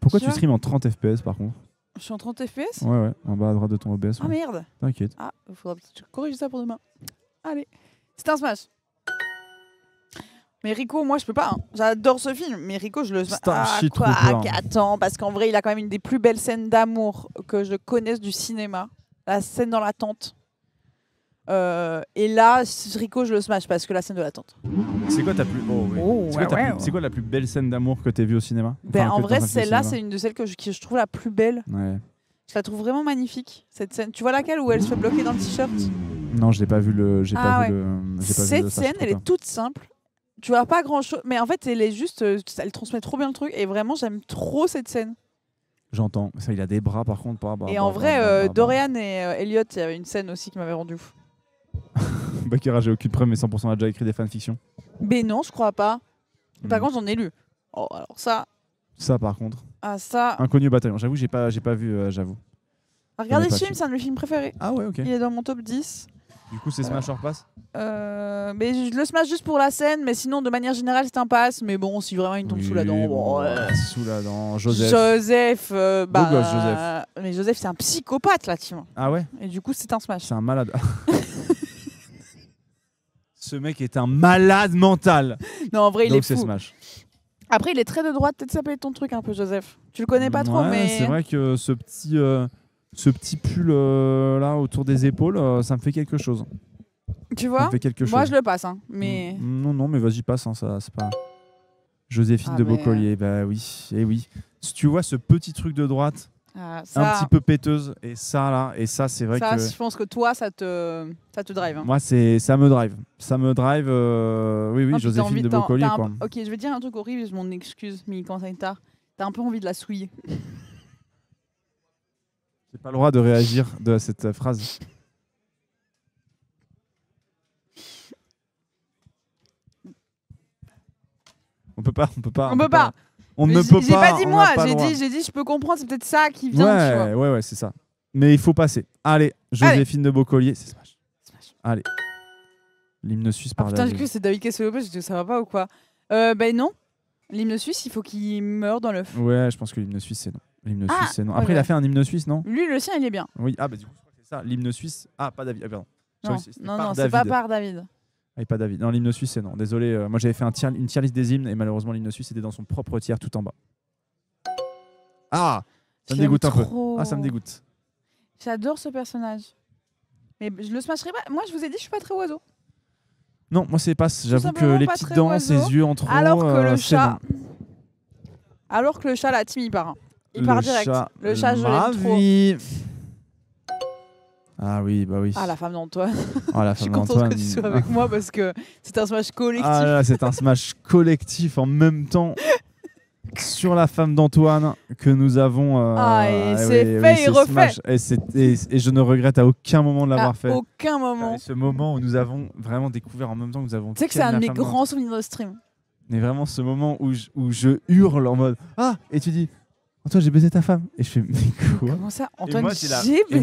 Pourquoi Tu tu vois streams en 30 FPS par contre? Je suis en 30 FPS. Ouais, en bas à droite de ton OBS. Ah ouais. merde. T'inquiète. Ah, il faudra peut-être que je corrige ça pour demain. Allez. C'est un smash. Mais Rico, moi je peux pas. Hein. J'adore ce film, mais Rico, je le smash. C'est un Ah, shit quoi trooper. Attends, parce qu'en vrai, il a quand même une des plus belles scènes d'amour que je connaisse du cinéma. La scène dans la tente. Et là, Rico, je le smash parce que la scène de la tente. C'est quoi ta plus. Oh, oui. Oh, C'est quoi, ta ouais, plus- ouais. c'est quoi la plus belle scène d'amour que t'aies vue au cinéma? Ben, Enfin, en que vrai, t'as fait au celle-là, cinéma. c'est une de celles que je trouve la plus belle. Ouais. Je la trouve vraiment magnifique, cette scène. Tu vois laquelle où elle se fait bloquer dans le t-shirt? Non, j'ai pas vu le. J'ai Ah pas ouais. vu le. J'ai pas vu Cette le scène, elle est toute simple. Tu vois pas grand chose, mais en fait, elle est juste. Elle transmet trop bien le truc, et vraiment, j'aime trop cette scène. J'entends. Ça, il a des bras par contre. Et en vrai, Dorian et Elliot, il y avait une scène aussi qui m'avait rendu ouf. Bakira, j'ai aucune preuve, mais 100% a déjà écrit des fanfictions. Mais non, je crois pas. Par Hmm. contre, j'en ai lu. Oh, alors ça. Ça, par contre. Ah, ça. Inconnu au bataillon. J'avoue, j'ai pas vu, j'avoue. Regardez pas ce film, dessus. c'est un de mes films préférés. Ah ouais, ok. Il est dans mon top 10. Du coup, c'est Smash or Pass. Mais je le smash juste pour la scène, mais sinon, de manière générale, c'est un pass. Mais bon, si vraiment il tombe sous la dent, bon, Sous la dent. Joseph. Joseph, bah, Beau gosse, Joseph. Mais Joseph, c'est un psychopathe, là, Tim. Ah ouais. Et du coup, c'est un smash. C'est un malade. Ce mec est un malade mental. Non, en vrai, il Donc est c'est fou. Smash. Après, il est très de droite. Peut-être ça peut être ton truc un peu, Joseph. Tu le connais pas trop, Ouais, mais. c'est vrai que ce petit pull là autour des épaules, ça me fait quelque chose. Tu Ça vois me fait quelque Moi, chose. je le passe, hein. Mais. Non, mais vas-y, passe. Hein, ça, c'est pas. Joséphine Ah, de mais, Beaucollier, bah oui, et oui. Si tu vois ce petit truc de droite, Ah, un ça, petit peu péteuse, et ça là, et ça, c'est vrai ça, que. je pense que toi, ça te drive. Hein. Moi, ça me drive. Ça me drive, oui, Ah, puis t'as Joséphine envie de t'as- Beaucollier, t'as un- quoi. Ok, je vais dire un truc horrible, je m'en excuse, mais quand ça est tard, t'as un peu envie de la souiller. J'ai pas le droit de réagir de cette phrase. On peut pas. On peut pas. On Mais ne peut pas. J'ai pas dit on moi, n'a pas le droit. j'ai dit je peux comprendre, c'est peut-être ça qui vient, tu vois. Ouais, c'est ça. Mais il faut passer. Allez, Joséphine de Beaucollier, c'est Smash. Smash. Allez. L'hymne suisse Ah par putain, j'ai David. cru que c'est David Cassiope, je dis ça va pas ou quoi Ben non. L'hymne suisse, il faut qu'il meure dans l'œuf. Ouais, je pense que l'hymne suisse, c'est non. L'hymne Ah, suisse, c'est non. ouais, Après, il a ouais. fait un hymne suisse, non? Lui, le sien, il est bien. Oui. Ah, bah du coup, je crois que c'est ça. L'hymne suisse. Ah, pas David. Ah, pardon. Non, C'était non, par non, c'est pas David. par David. Ah, et pas David. Non, l'hymne suisse, c'est non. Désolé. Moi, j'avais fait une tier list des hymnes et malheureusement, l'hymne suisse était dans son propre tiers tout en bas. Ah, ça me Je l'aime dégoûte un peu. trop. Ah, ça me dégoûte. J'adore ce personnage. Mais je le smasherai pas. Moi, je vous ai dit, je suis pas très oiseau. Non, moi, c'est pas. J'avoue que simplement les pas petites très dents, oiseau. ses yeux en trop. Alors que le c'est chat. non. Alors que le chat, la team, il part. Hein. Il part direct. Le chat, je l'aime trop. Vie. Ah oui, bah oui. Ah, la femme d'Antoine. Ah, la Je suis femme contente que d'Antoine. tu sois avec moi parce que c'est un smash collectif. Ah là, c'est un smash collectif en même temps sur la femme d'Antoine que nous avons. Et c'est fait et ce refait. smash. Et je ne regrette à aucun moment de l'avoir À fait. aucun moment. Ce moment où nous avons vraiment découvert en même temps que nous avons. Tu sais que c'est ken un de la mes femme grands souvenirs de stream. Mais vraiment ce moment où je hurle en mode ah, et tu dis Antoine, j'ai baisé ta femme, et je fais mais quoi? Comment ça, Antoine? moi, et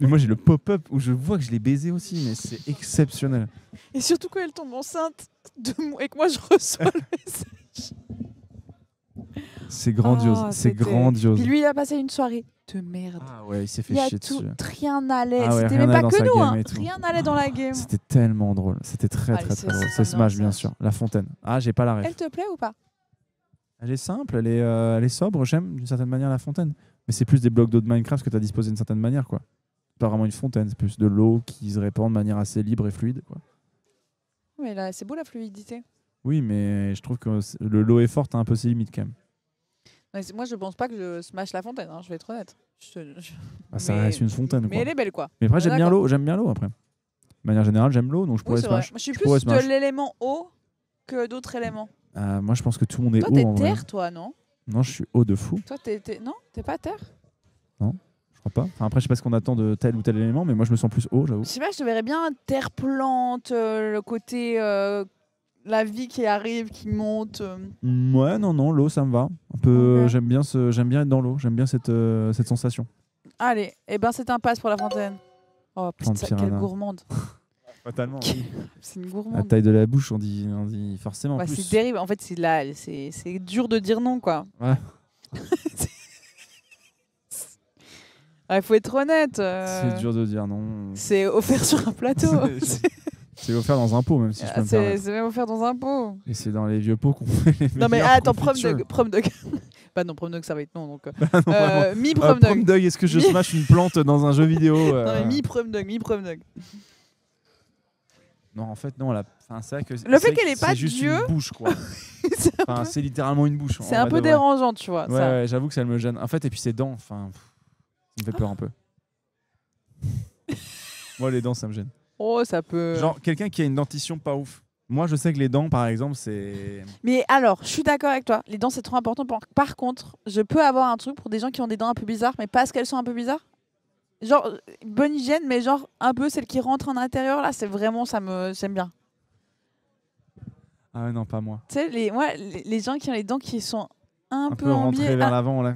moi j'ai le pop-up où je vois que je l'ai baisé aussi, mais c'est exceptionnel. Et surtout quand elle tombe enceinte de moi et que moi je reçois le message. C'est grandiose, Oh, c'est c'était- grandiose. Puis lui, il a passé une soirée de merde. Ah ouais, il s'est fait Il y a chier tout, dessus. rien n'allait. Ah ouais, C'était rien même n'allait pas dans que sa nous, game hein. et tout. Rien n'allait dans la game. C'était tellement drôle, c'était très Allez, très c'est très drôle. ça, C'est ça Smash me bien lance. sûr, la fontaine. Ah, j'ai pas la ref. Elle te plaît ou pas? Elle est simple, elle est sobre, j'aime d'une certaine manière la fontaine. Mais c'est plus des blocs d'eau de Minecraft que tu as disposé d'une certaine manière, quoi. C'est pas vraiment une fontaine, c'est plus de l'eau qui se répand de manière assez libre et fluide, quoi. Mais là, c'est beau la fluidité. Oui, mais je trouve que l'eau est forte, a un peu ses limites quand même. Ouais, moi, je pense pas que je smash la fontaine, hein, je vais être honnête. Bah, ça Mais- reste une fontaine, Mais quoi. elle est belle, quoi. Mais après, On est d'accord. j'aime bien l'eau après. De manière générale, j'aime l'eau, donc je Oui, pourrais c'est vrai. Smash. Moi, je suis pourrais plus de Smash. l'élément eau que d'autres éléments. Moi, je pense que tout le monde est Toi, haut t'es en vrai. terre, toi, non? Non, je suis haut de fou, Toi, non, t'es pas terre? je crois pas. Enfin, après, je sais pas ce qu'on attend de tel ou tel élément, mais moi, je me sens plus haut, j'avoue. Je sais pas, je te verrais bien terre plante, le côté la vie qui arrive, qui monte. Ouais, non, l'eau, ça me va. Un peu, Ok. j'aime bien être dans l'eau. J'aime bien cette sensation. Allez, et ben c'est un pass pour la fontaine. Oh putain, Plante quelle piranha. gourmande. Totalement. C'est une La gourmande. taille de la bouche, on dit forcément Ouais, plus. c'est terrible. En fait, c'est dur de dire non, quoi. Ouais. Il faut être honnête. C'est dur de dire non. C'est offert sur un plateau. C'est offert dans un pot, même si je peux me c'est permettre. c'est même offert dans un pot. Et c'est dans les vieux pots qu'on fait les Non mais meilleures attends, confitures. prom dog. Bah non, prom dog ça va être non donc. Ah non, vraiment. Mi prom Prom dog. dog, est-ce que je Mi- smash une plante dans un jeu vidéo Non mais mi prom dog. Non, en fait, non. Enfin, c'est vrai que Le fait c'est- qu'elle ait c'est pas juste d'yeux. une bouche, quoi. C'est un Enfin, peu- c'est littéralement une bouche. C'est en un vrai peu de vrai. dérangeant, tu vois. Ouais, ça. ouais, j'avoue que ça me gêne. En fait, et puis ses dents, enfin, ça me fait peur un peu. Moi, les dents, ça me gêne. Oh, ça peut. Genre, quelqu'un qui a une dentition pas ouf. Moi, je sais que les dents, par exemple, c'est. Mais alors, je suis d'accord avec toi. Les dents, c'est trop important. Par contre, je peux avoir un truc pour des gens qui ont des dents un peu bizarres, mais parce qu'elles sont un peu bizarres. Genre, bonne hygiène, mais genre, un peu celles qui rentrent en intérieur, là, c'est vraiment, j'aime bien. Ah ouais, non, pas moi. Tu sais, les gens qui ont les dents qui sont un Un peu peu embiées, rentrés vers l'avant, là.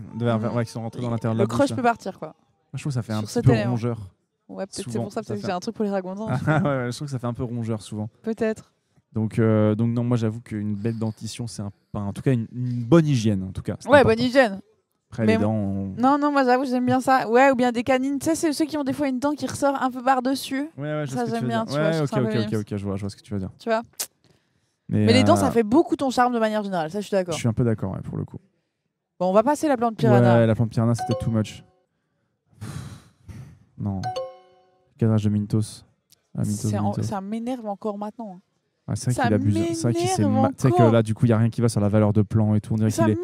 Ouais, qui sont rentrés dans l'intérieur de la le bouche. crush là. peut partir, quoi. Moi, je trouve que ça fait un sur petit cet peu élément. rongeur. Ouais, peut-être c'est Souvent, pour ça, ça peut-être que fait- j'ai un truc pour les ragondins. Ah ouais, je trouve que ça fait un peu rongeur souvent. Peut-être. Donc non, moi j'avoue qu'une belle dentition, c'est en tout cas une bonne hygiène en tout cas. c'est Ouais, important. bonne hygiène. Après Mais les dents, Non, moi j'avoue, j'aime bien ça. Ouais, ou bien des canines. Tu sais, c'est ceux qui ont des fois une dent qui ressort un peu par-dessus. ouais, je Ça, vois ce que j'aime tu veux bien, dire. tu vois, je Ouais, trouve ça un peu ok, je vois ce que tu veux dire. Tu vois. Mais, Mais les dents, ça fait beaucoup ton charme de manière générale. Ça, je suis Je d'accord. suis un peu d'accord ouais, pour le coup. Bon, on va passer la plante piranha. Ouais, la plante piranha c'était too much. Non. Cadrage de Mintos. Ah, Mintos. Ça m'énerve encore maintenant. Ouais, c'est vrai ça qu'il abuse. C'est vrai qu'il s'est m'énerve tu sais que encore. là du coup il y a rien qui va sur la valeur de plan et tout. On dirait Ça qu'il est. Tu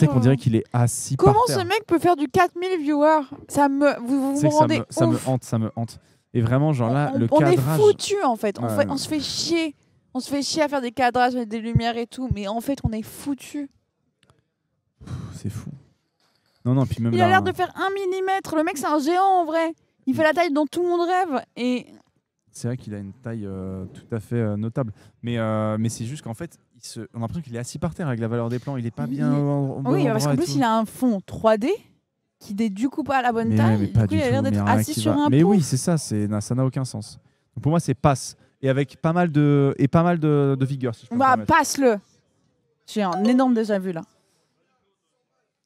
sais qu'on m'énerve. dirait qu'il est assis Comment par ce terre. mec peut faire du 4000 viewers? Vous Tu sais vous que rendez ça me ouf. hante. Et vraiment genre là le on est cadrage. foutu en fait. Ouais. On se fait chier. On se fait chier à faire des cadrages avec des lumières et tout, mais en fait, on est foutu. C'est fou. Non, puis même Il là, a l'air de faire 1 millimètre. Le mec, c'est un géant en vrai. Il fait la taille dont tout le monde rêve. Et c'est vrai qu'il a une taille tout à fait notable. Mais c'est juste qu'en fait, on a l'impression qu'il est assis par terre avec la valeur des plans. Il est pas bien au bon oui, parce endroit qu'en et plus, tout. il a un fond 3D qui n'est du coup pas à la bonne mais, taille. mais Du pas coup, du il a tout. l'air mais d'être rien assis qui sur va. un Mais pot. oui, c'est ça. Ça n'a aucun sens. Donc pour moi, c'est passe. Et avec pas mal de vigueur, si je peux me Bah, permettre. passe-le. J'ai un énorme déjà vu là.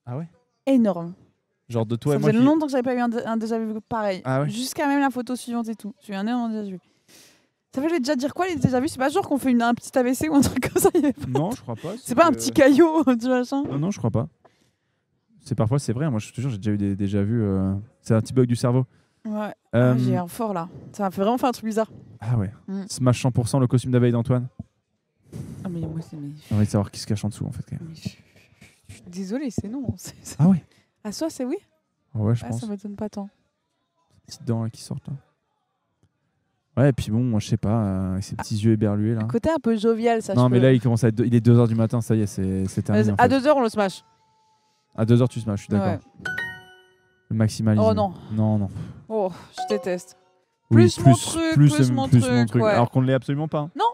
Ah ouais. Énorme. Genre de toi Ça et moi faisait qui... longtemps que j'avais pas eu un déjà vu pareil. Ah ouais. Jusqu'à même la photo suivante et tout. J'ai eu un énorme déjà vu. Ça fait déjà dire quoi les déjà vus? C'est pas genre qu'on fait un petit AVC ou un truc comme ça. Non, je crois pas. C'est pas un petit caillot du machin. Non, je crois pas. Parfois c'est vrai. Moi, je te jure, j'ai déjà eu des déjà vu. C'est un petit bug du cerveau. Ouais. Euh, J'ai un fort là. Ça m'a fait vraiment faire un truc bizarre. Ah ouais. Mm. Smash 100% le costume d'abeille d'Antoine. Ah mais moi c'est. J'ai envie de savoir qui se cache en dessous en fait. Quand même. Je suis désolée, c'est non. Ah ouais. À soi, c'est oui. Ouais, je Ouais, pense. ça m'étonne pas tant. Petites dents là, qui sortent là. Ouais, et puis bon, moi je sais pas, avec ses petits yeux éberlués là. Côté un peu jovial, ça. Non, je mais peux. là il commence à être il est 2h du matin, ça y est, c'est terminé. En À fait. 2h, on le smash. À 2h, tu smash, je suis d'accord. Ouais. Le maximalisme. Oh non. Non, non. Oh, je déteste. Oui, Plus mon truc, plus mon truc, ouais. Alors qu'on ne l'est absolument pas. Non.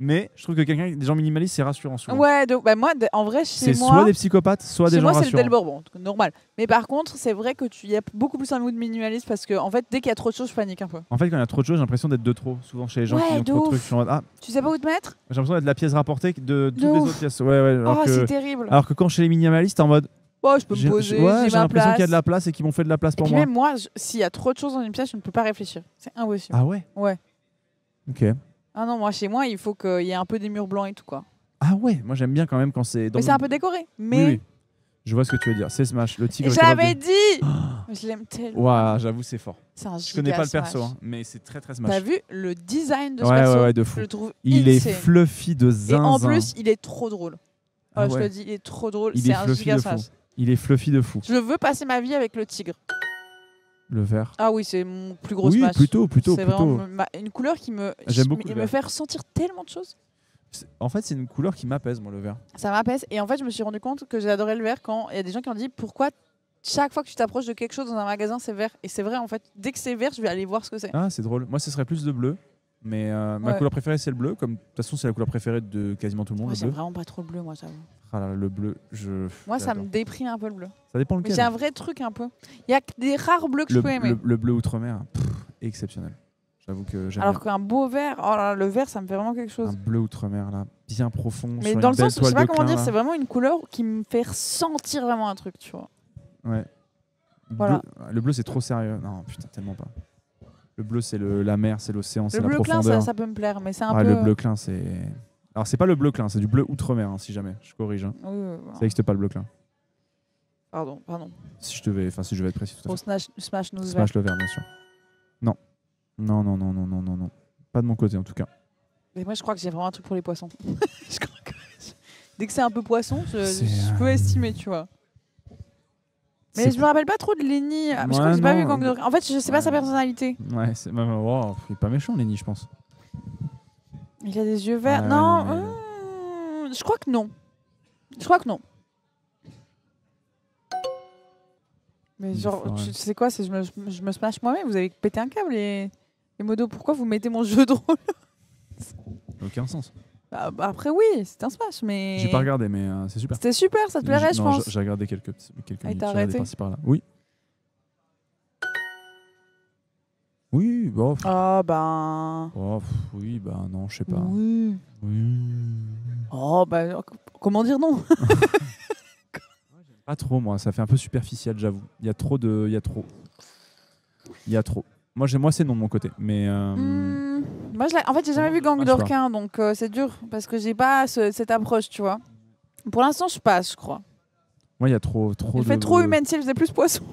Mais je trouve que des gens minimalistes, c'est rassurant souvent. Ouais, bah moi, en vrai, chez C'est moi. soit des psychopathes, soit des Chez gens moi, c'est le rassurants. Delbord, bon, normal. Mais par contre, c'est vrai que tu y a beaucoup plus un mood minimaliste parce que, en fait, dès qu'il y a trop de choses, je panique un peu. En fait, quand il y a trop de choses, j'ai l'impression d'être de trop. Souvent chez les gens Ouais, qui ont de trop de ouf. trucs, je suis en mode, ah, Tu sais pas où te mettre? j'ai l'impression d'être la pièce rapportée de toutes les ouf. autres pièces. Ouais, ouais. Oh, c'est terrible. Alors que quand chez les minimalistes, t'es en mode, Oh, je peux me poser, j'ai j'ai ma l'impression place. qu'il y a de la place et qu'ils m'ont fait de la place Et pour puis moi. même moi, s'il y a trop de choses dans une pièce, je ne peux pas réfléchir. C'est impossible. Ah ouais. Ouais. Ok. Ah non, moi, chez moi, il faut qu'il y ait un peu des murs blancs et tout, quoi. Ah ouais. Moi j'aime bien quand même quand c'est. Mais c'est un peu décoré. Mais Oui, oui. Je vois ce que tu veux dire. C'est Smash, le tigre. je capable l'avais de- dit. Je l'aime tellement. Ouah, j'avoue, c'est fort. C'est un Je connais pas le giga perso, Smash. hein, mais c'est très très Smash. T'as vu le design de ce Ouais, perso? ouais, ouais, de fou. Je le trouve Il est insane. fluffy de Et zinzin. en plus, il est trop drôle. Ah Je ouais. le dis, il est trop drôle. Il C'est est un fluffy giga de fou. Smash. Il est fluffy de fou. Je veux passer ma vie avec le tigre. Le vert. Ah oui, c'est mon plus gros Oui, Smash. plutôt. C'est vraiment une couleur qui J'aime beaucoup le me vert. fait ressentir tellement de choses. En fait, c'est une couleur qui m'apaise, moi, le vert. Ça m'apaise. Et en fait, je me suis rendu compte que j'adorais le vert quand il y a des gens qui ont dit pourquoi chaque fois que tu t'approches de quelque chose dans un magasin, c'est vert. Et c'est vrai, en fait. Dès que c'est vert, je vais aller voir ce que c'est. Ah, c'est drôle. Moi, ce serait plus de bleu. Mais ma Ouais. couleur préférée, c'est le bleu. Comme de toute façon, c'est la couleur préférée de quasiment tout le monde, Moi, le j'aime bleu. vraiment pas trop le bleu, moi, j'avoue. Ah là là, le bleu, Moi, ça j'adore. me déprime un peu le bleu. Ça dépend Mais lequel. j'ai un vrai truc un peu. Il y a que des rares bleus que je peux aimer. Le bleu outre-mer, exceptionnel. J'avoue que j'aime Alors bien. qu'un beau vert, oh là là, le vert, ça me fait vraiment quelque chose. Un bleu outre-mer, là, bien profond. Mais sur dans une le belle sens, je sais toile pas de comment clin, dire, là. c'est vraiment une couleur qui me fait ressentir vraiment un truc, tu vois. Ouais. Voilà. Le bleu, c'est trop sérieux. Non, putain, tellement pas. Le bleu, c'est la mer, c'est l'océan, c'est Le la bleu clin, profondeur. ça peut me plaire, mais c'est un Ouais, peu. le bleu clin, c'est. Alors, c'est pas le bleu clin, c'est du bleu outre-mer, hein, si jamais. Je corrige. Hein. Oui, oui, oui. Ça n'existe pas le bleu clin. Pardon. Si je devais être précis, tout à Au fait. Smash News vert. Smash le vert, bien sûr. Non. Non. Pas de mon côté, en tout cas. Mais moi, je crois que j'ai vraiment un truc pour les poissons. Je crois que dès que c'est un peu poisson, je C'est, peux estimer, tu vois. Mais C'est- je me rappelle pas trop de Lenny. Je crois Ouais, que j'ai pas non. vu Gang de... En fait, je sais pas sa personnalité. Ouais, c'est. Wow, il est pas méchant, Lenny, je pense. Il a des yeux verts. Ouais, non, mais- je crois que non. Je crois que non. Mais Il genre, faudrait. tu sais quoi, c'est je me smash moi-même. Vous avez pété un câble et modos. Pourquoi vous mettez mon jeu de rôle? Aucun sens. Bah, après oui, c'est un smash, mais. J'ai pas regardé, mais c'est super. C'était super, ça te plairait, je Non, pense. J'ai regardé quelques Ah, il minutes. t'a J'ai regardé arrêté par-ci par-là. Oui. Oui, bon. Oh ben. Oui, bah non, je sais pas. Oui. Oui. Oh bah comment dire non? Pas trop, moi. Ça fait un peu superficiel, j'avoue. Il y a trop. Moi, c'est non de mon côté. Mais. Moi, en fait, j'ai jamais vu Gang je sais pas. d'Orquin, donc c'est dur parce que j'ai pas cette approche, tu vois. Pour l'instant, je passe, je crois. Moi, il y a trop. Il fait trop humaine, si elle faisait plus poisson.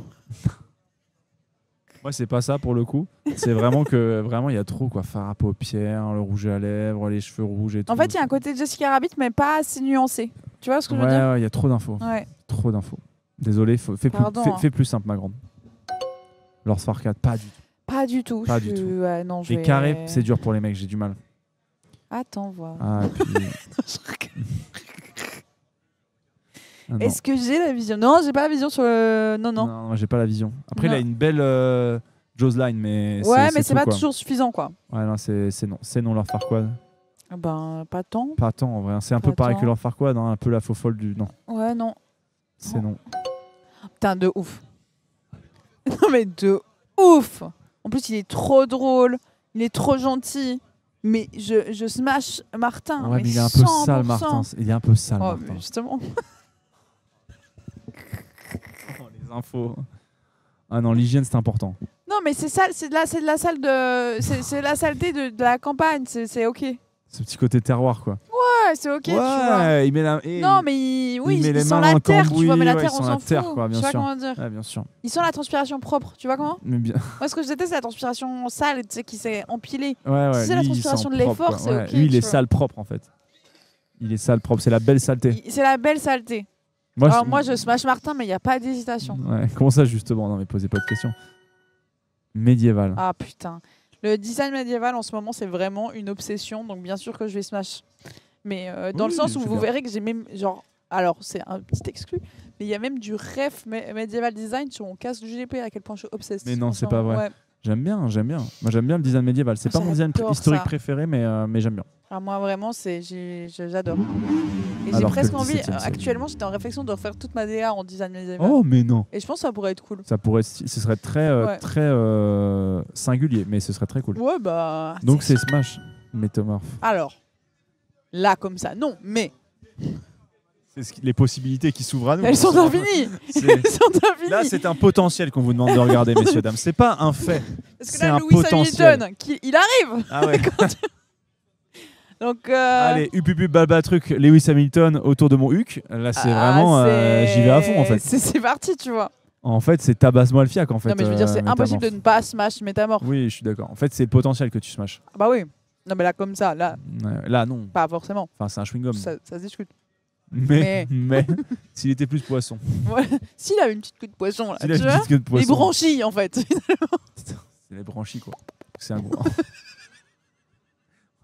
Moi, c'est pas ça pour le coup. C'est vraiment que il y a trop quoi. Fard à paupières, le rouge à lèvres, les cheveux rouges et tout. En fait, il y a un côté Jessica Rabbit, mais pas assez nuancé. Tu vois ce que je veux dire? Ouais, il y a trop d'infos. Ouais. Trop d'infos. Désolé, Pardon, hein. fais plus simple, ma grande. Lord Farquaad, pas du tout. Pas du tout. Pas du tout. Ouais, non, je Les vais- carrés, c'est dur pour les mecs, j'ai du mal. Attends, voir. Ah, et puis... Ah, non. Est-ce que j'ai la vision? Non, j'ai pas la vision sur le. Non, non. Non, j'ai pas la vision. Après, Non. il a une belle Jaws line, mais Ouais, mais tout, c'est pas quoi. toujours suffisant, quoi. Ouais, non, c'est non. C'est non, Lord Farquaad. Ben, pas tant. Pas tant, en vrai. C'est un peu Pas pareil tant. que Lord Farquaad, hein, un peu la faux folle du... Non, Ouais, non. c'est non. Putain, de ouf. Non, mais de ouf. En plus, il est trop drôle. Il est trop gentil. Mais je smash Martin. Ouais, mais il est un peu 100%. sale, Martin. Il est un peu sale, Oh, Martin. mais justement. Les infos. Ah non, l'hygiène, c'est important. Non, mais c'est sale. C'est de la salle de. C'est la saleté de la campagne. C'est ok. Ouais, Ce petit côté terroir, quoi. c'est ok, tu vois. Il met la... Non, mais oui, il met les ils mains sont dans la le terre, tu cambouis, vois, mais la ouais, terre, ils on sont s'en la terre, fout. quoi, bien Tu vois sûr. comment dire? Ouais, bien sûr. Ils sont la transpiration propre, tu vois comment? Mais bien... Moi, ce que je déteste, c'est la transpiration sale, tu sais, qui s'est empilée. Ouais, Si c'est la lui, il transpiration sent de l'effort, propre, c'est quoi. ok, Lui, il tu est vois. sale propre, en fait. Il est sale propre, c'est la belle saleté. C'est la belle saleté. Alors moi, je smash Martin, mais il n'y a pas d'hésitation. Ouais, comment ça, justement? Non, mais posez pas de questions. Médiéval. Ah putain. Le design médiéval, en ce moment, c'est vraiment une obsession. Donc, bien sûr que je vais smash. Mais dans le Oui, sens où c'est vous bien. verrez que j'ai même... Genre, alors, c'est un petit exclu, mais il y a même du ref médiéval design sur mon casque du GP, à quel point je suis obsesse. Mais non, en c'est ce pas moment. vrai. Ouais. J'aime bien. Moi, j'aime bien le design médiéval. C'est pas mon design J'adore historique ça. préféré, mais j'aime bien. Alors, moi, vraiment, j'adore. Et j'ai Alors que presque le envie... 17e siècle. Actuellement, j'étais en réflexion de refaire toute ma DA en design médiéval. Oh, mais non. Et je pense que ça pourrait être cool. Ça pourrait, ce serait très, Ouais. très singulier, mais ce serait très cool. Ouais, bah... Donc c'est Smash, Métamorph. Alors, là, comme ça, non, mais C'est les possibilités qui s'ouvrent à nous. elles sont C'est- infinies. c'est- Elles sont infinies. Là, c'est un potentiel qu'on vous demande de regarder, messieurs, dames. C'est pas un fait. Parce que c'est là, un Lewis potentiel. Hamilton, il arrive. Ah ouais. Donc, Allez, up, balbatruc, Lewis Hamilton autour de mon huc. Là, c'est vraiment, j'y vais à fond en fait. C'est parti, tu vois. En fait, c'est tabasse-moi le fiac en fait. non, mais je veux dire, c'est impossible de ne pas smash Métamorph. Oui, je suis d'accord. En fait, c'est le potentiel que tu smashes. Ah bah oui. Non, mais là, comme ça, là, Là, non. pas forcément. Enfin, c'est un chewing-gum. Ça se discute. Mais s'il était plus poisson. Ouais. S'il avait une petite queue de poisson, là, S'il a tu une vois. petite queue de Les poisson. branchies, en fait. C'est les branchies, quoi. C'est un gros.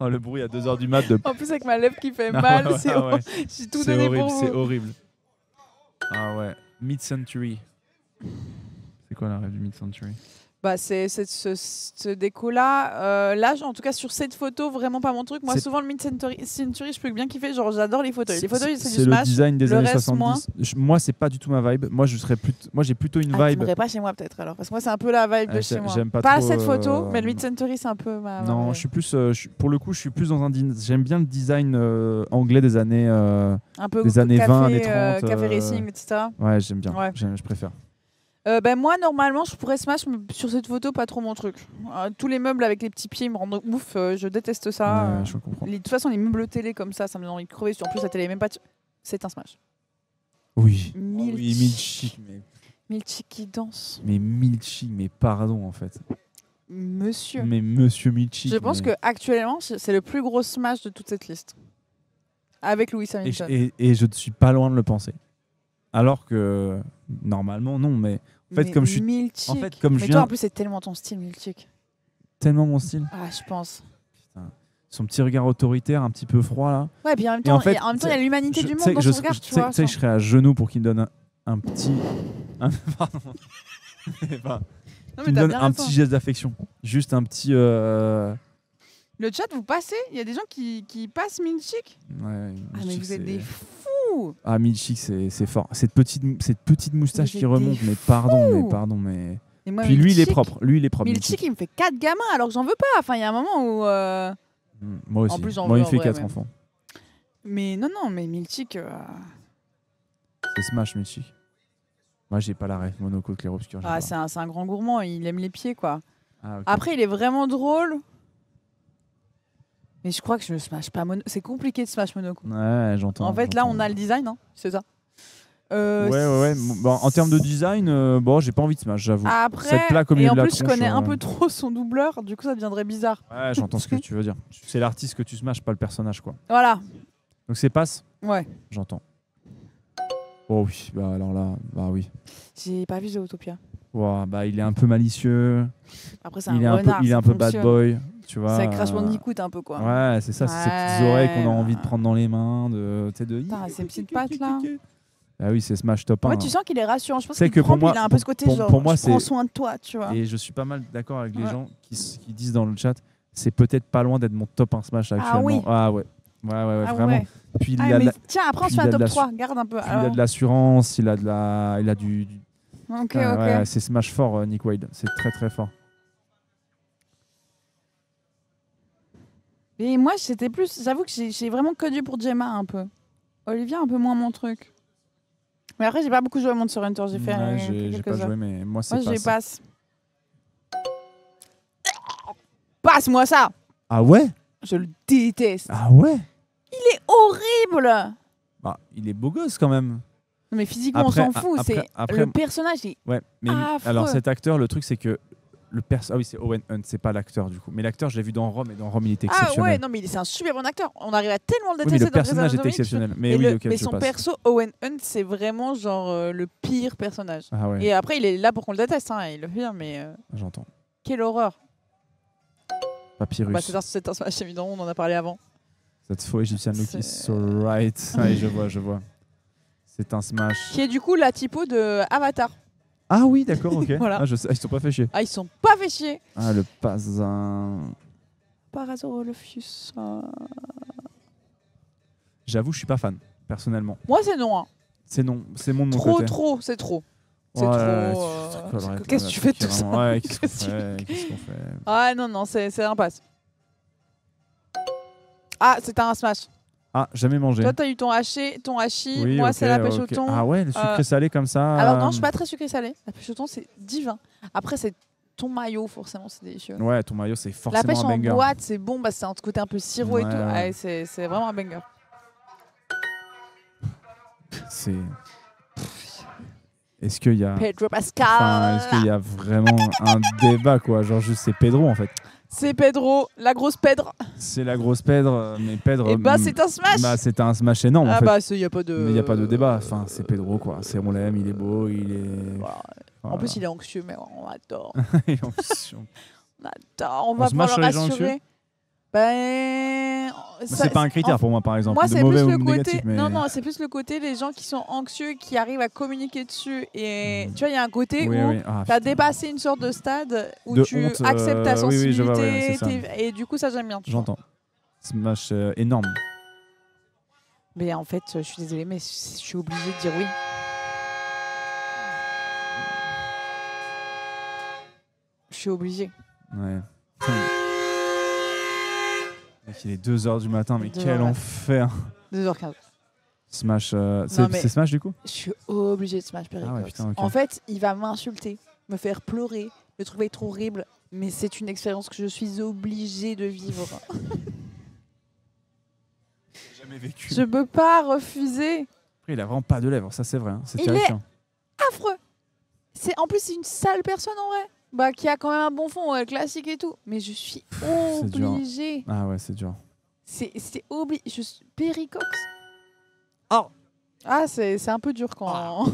Oh, le bruit à 2h du mat de. En plus, avec ma lèvre qui fait Ah mal, ouais, c'est ah ouais. j'ai tout C'est donné horrible, pour c'est vous. horrible. Ah ouais. Mid-century. C'est quoi la rêve du mid-century? Bah, c'est ce déco-là. Là, en tout cas, sur cette photo, vraiment pas mon truc. Moi, C'est- souvent, le mid-century, je peux bien kiffer. Genre, j'adore les fauteuils. Les fauteuils, c'est du le smash. design des le années reste, 70. Moi, c'est pas du tout ma vibe. Moi, j'ai plutôt une Ah, vibe. t'aimerais pas chez moi, peut-être, alors. Parce que moi, c'est un peu la vibe de chez moi. J'aime pas Pas trop, cette photo, mais le mid-century, c'est un peu ma. Non, ma- je suis plus. Pour le coup, je suis plus dans un. J'aime bien le design anglais des années. un peu des années café, 20, années 30, café racing, etc. Ouais, j'aime bien. Ouais. Je préfère. Ben moi, normalement, je pourrais smash, mais sur cette photo, pas trop mon truc. Tous les meubles avec les petits pieds me rendent ouf. Je déteste ça. Ouais, je comprends. De toute façon, les meubles télé comme ça me donne envie de crever. En plus, la télé est même pas. C'est un smash. Oui. Milk. Oui, Milchik, mais. Milchik qui danse. Mais Milchik, mais pardon en fait. Monsieur. Mais Monsieur Milchik. Je pense mais- que actuellement, c'est le plus gros smash de toute cette liste. Avec Lewis Hamilton. Et je ne suis pas loin de le penser. Alors que normalement non, mais en fait, Mais comme je suis Milchik. en fait, comme je Mais viens- toi, en plus, c'est tellement ton style, Milchik. tellement mon style, Ah, je pense. son petit regard autoritaire, un petit peu froid là. Ouais, puis en même Et en temps, fait, il y a l'humanité Je- du tu monde sais, dans je- son regard, tu tu sais- vois. tu sais, je serais à genoux pour qu'il me donne un petit. Pardon. Enfin, Non, qu'il me t'as donne bien un raison. petit geste d'affection. Juste un petit. Le chat, vous passez? Il y a des gens qui passent Milchik? Ouais, Ah, mais Milchik, vous êtes c'est- des fous! Ah, Milchik, c'est fort. Cette petite moustache Vous qui êtes remonte, des mais fous. pardon, mais. Et moi, Puis lui, il est Milchik- propre. Lui, il est propre. Milchik, il me fait 4 gamins alors que j'en veux pas. Enfin, il y a un moment où. Moi aussi. En plus, j'en Moi, veux il en fait vrai, 4 mais- enfants. Mais non, mais Milchik. C'est Smash, Milchik. Moi, j'ai pas la ref. Monoco, clair-obscur. j'ai Ah, pas. c'est un grand gourmand. Il aime les pieds, quoi. Ah, ok. Après, il est vraiment drôle. Mais je crois que je ne smash pas Mono. C'est compliqué de smash Monoco. Ouais, j'entends. En fait, là, on a le design, hein, c'est ça. Ouais. Bon, en termes de design, bon, j'ai pas envie de Smash, j'avoue. Après, Cette plaque au milieu et en de la plus, je tronche, connais un peu trop son doubleur. Du coup, ça deviendrait bizarre. Ouais, j'entends ce que tu veux dire. C'est l'artiste que tu smash, pas le personnage, quoi. Voilà. Donc c'est passe, Ouais. j'entends. Oh oui, bah alors là, bah oui. J'ai pas vu Zootopia. Ouah, bah il est un peu malicieux. Après, c'est Il est un un peu, renard. il est ça un peu bad fonctionne. boy, tu vois. C'est Crash Bandicoot un peu, quoi. Ouais, c'est ça, c'est ces petites Ouais. oreilles qu'on a envie de prendre dans les mains, de, tu sais, de. Putain, ces petites pattes, là. Ah oui, c'est Smash top 1. Ouais, tu sens qu'il est rassurant. Je pense C'est qu'il que prend, pour moi- puis il a un peu ce côté pour- genre, pour moi, je prends c'est- soin de toi, tu vois. Et je suis pas mal d'accord avec les Ouais. gens qui disent dans le chat, c'est peut-être pas loin d'être mon top 1 Smash actuellement. oui. Ah ouais. Ouais, Ah vraiment. ouais. Puis il Ah, a de mais la- tiens, après, on se puis fait il un a de top la 3. Garde un peu. puis il a de l'assurance, il a du. Ok, Ah, ok. ouais, c'est Smash fort, Nick Wade. C'est très très fort. Et moi, c'était plus. J'avoue que j'ai vraiment que du pour Gemma un peu. Olivia, un peu moins mon truc. Mais après, j'ai pas beaucoup joué à Monster Hunter. J'ai fait Ouais, j'ai quelques pas heures. joué, mais moi c'est Moi, j'ai pas. passe. Passe-moi ça. Ah ouais. Je le déteste. Ah ouais. Il est horrible. Bah, il est beau gosse quand même. Non, mais physiquement, Après- on s'en fout. après- C'est après- le personnage. Ouais. Mais Affreux. alors cet acteur, le truc c'est que Ah oui, c'est Owen Hunt, c'est pas l'acteur du coup. Mais l'acteur, je l'ai vu dans Rome et dans Rome, il était Ah exceptionnel. ouais, non, mais c'est un super bon acteur. On arrive à tellement le Oui, mais détester le dans Grey's personnage était Anatomy, exceptionnel. Mais Et oui, le- ok, mais je son passe. perso, Owen Hunt, c'est vraiment genre le pire personnage. Ah ouais, Et après, il est là pour qu'on le déteste, hein, il le fait, mais j'entends. quelle horreur. Papyrus. Bah, c'est un smash évident, on en a parlé avant. Cette faux Egyptian look C'est- is so right. Oui, je vois. C'est un smash. Qui est du coup la typo de Avatar. Ah oui, d'accord, ok. Voilà. Ah, je sais, ils sont pas fait chier. Ah, ils sont pas fait chier. Ah, le Pazin. Parasaurolophus. J'avoue, je suis pas fan, personnellement. Moi, c'est non. Hein. C'est non, c'est mon de mon Trop, côté. trop, c'est trop. C'est Ouais, trop. tu te collerais, Qu'est-ce que tu fais de tout ça vraiment. Ouais, qu'est-ce qu'on Qu'est-ce que tu fait Qu'est-ce qu'on fait Ah non, c'est un pass. Ah, c'était un smash. Ah, jamais mangé. Toi, t'as eu ton haché, ton hachis. Oui, Moi, ok, c'est la pêche au ok. thon. Ah ouais, le sucré salé comme ça. Alors non, je suis pas très sucré salé. La pêche au thon, c'est divin. Après, c'est ton maillot, forcément, c'est délicieux. Ouais, ton maillot, c'est La forcément pêche un en banger. boîte, c'est bon, bah, c'est un côté un peu sirop et Ouais, tout. ouais. Ouais, c'est vraiment un banger. C'est. Est-ce qu'il y a. Pedro Pascal. Enfin, est-ce qu'il y a vraiment un débat, quoi? Genre, juste, c'est Pedro, en fait. C'est Pedro, la grosse Pedre. C'est la grosse Pedre, mais Pedre. Et bah, c'est un smash. Bah, c'est un smash énorme, en Ah fait. bah, il y a pas de. Mais il n'y a pas de débat. Enfin, c'est Pedro, quoi. On l'aime, il est beau, il est. Voilà. En plus, il est anxieux, mais on adore. il est anxieux. On adore. On va se marche pouvoir le sur les gens rassurer. Ben. C'est pas un critère pour moi, par exemple. Moi, de c'est mauvais plus ou le de côté. négatif. Mais... Non, c'est plus le côté les gens qui sont anxieux, qui arrivent à communiquer dessus. Et tu vois, il y a un côté Oui, où oui. Ah, t'as putain. dépassé une sorte de stade où De tu honte, acceptes ta oui, sensibilité. oui, je vois, ouais, c'est ça. Et du coup, ça, j'aime bien. tu vois. J'entends. Smash énorme. Mais en fait, je suis désolée, mais je suis obligée de dire oui. Je suis obligée. Ouais. Mec, il est 2h du matin, mais 2 quel heures, ouais. enfer. 2h15. Smash. Non, mais- C'est Smash du coup? Je suis obligée de smash Perry Ah ouais, Cox. putain, ok. En fait, il va m'insulter, me faire pleurer, le trouver trop horrible, mais c'est une expérience que je suis obligée de vivre. Jamais vécu. Je peux pas refuser. Après, il a vraiment pas de lèvres, ça c'est vrai. Hein. C'est Il terrifiant. Affreux. En plus, c'est une sale personne en vrai. Bah, qui a quand même un bon fond, classique et tout. Mais je suis C'est dur. obligée. Ah ouais, c'est dur. C'est obligé. Perry Cox. Oh. Ah, c'est un peu dur quand.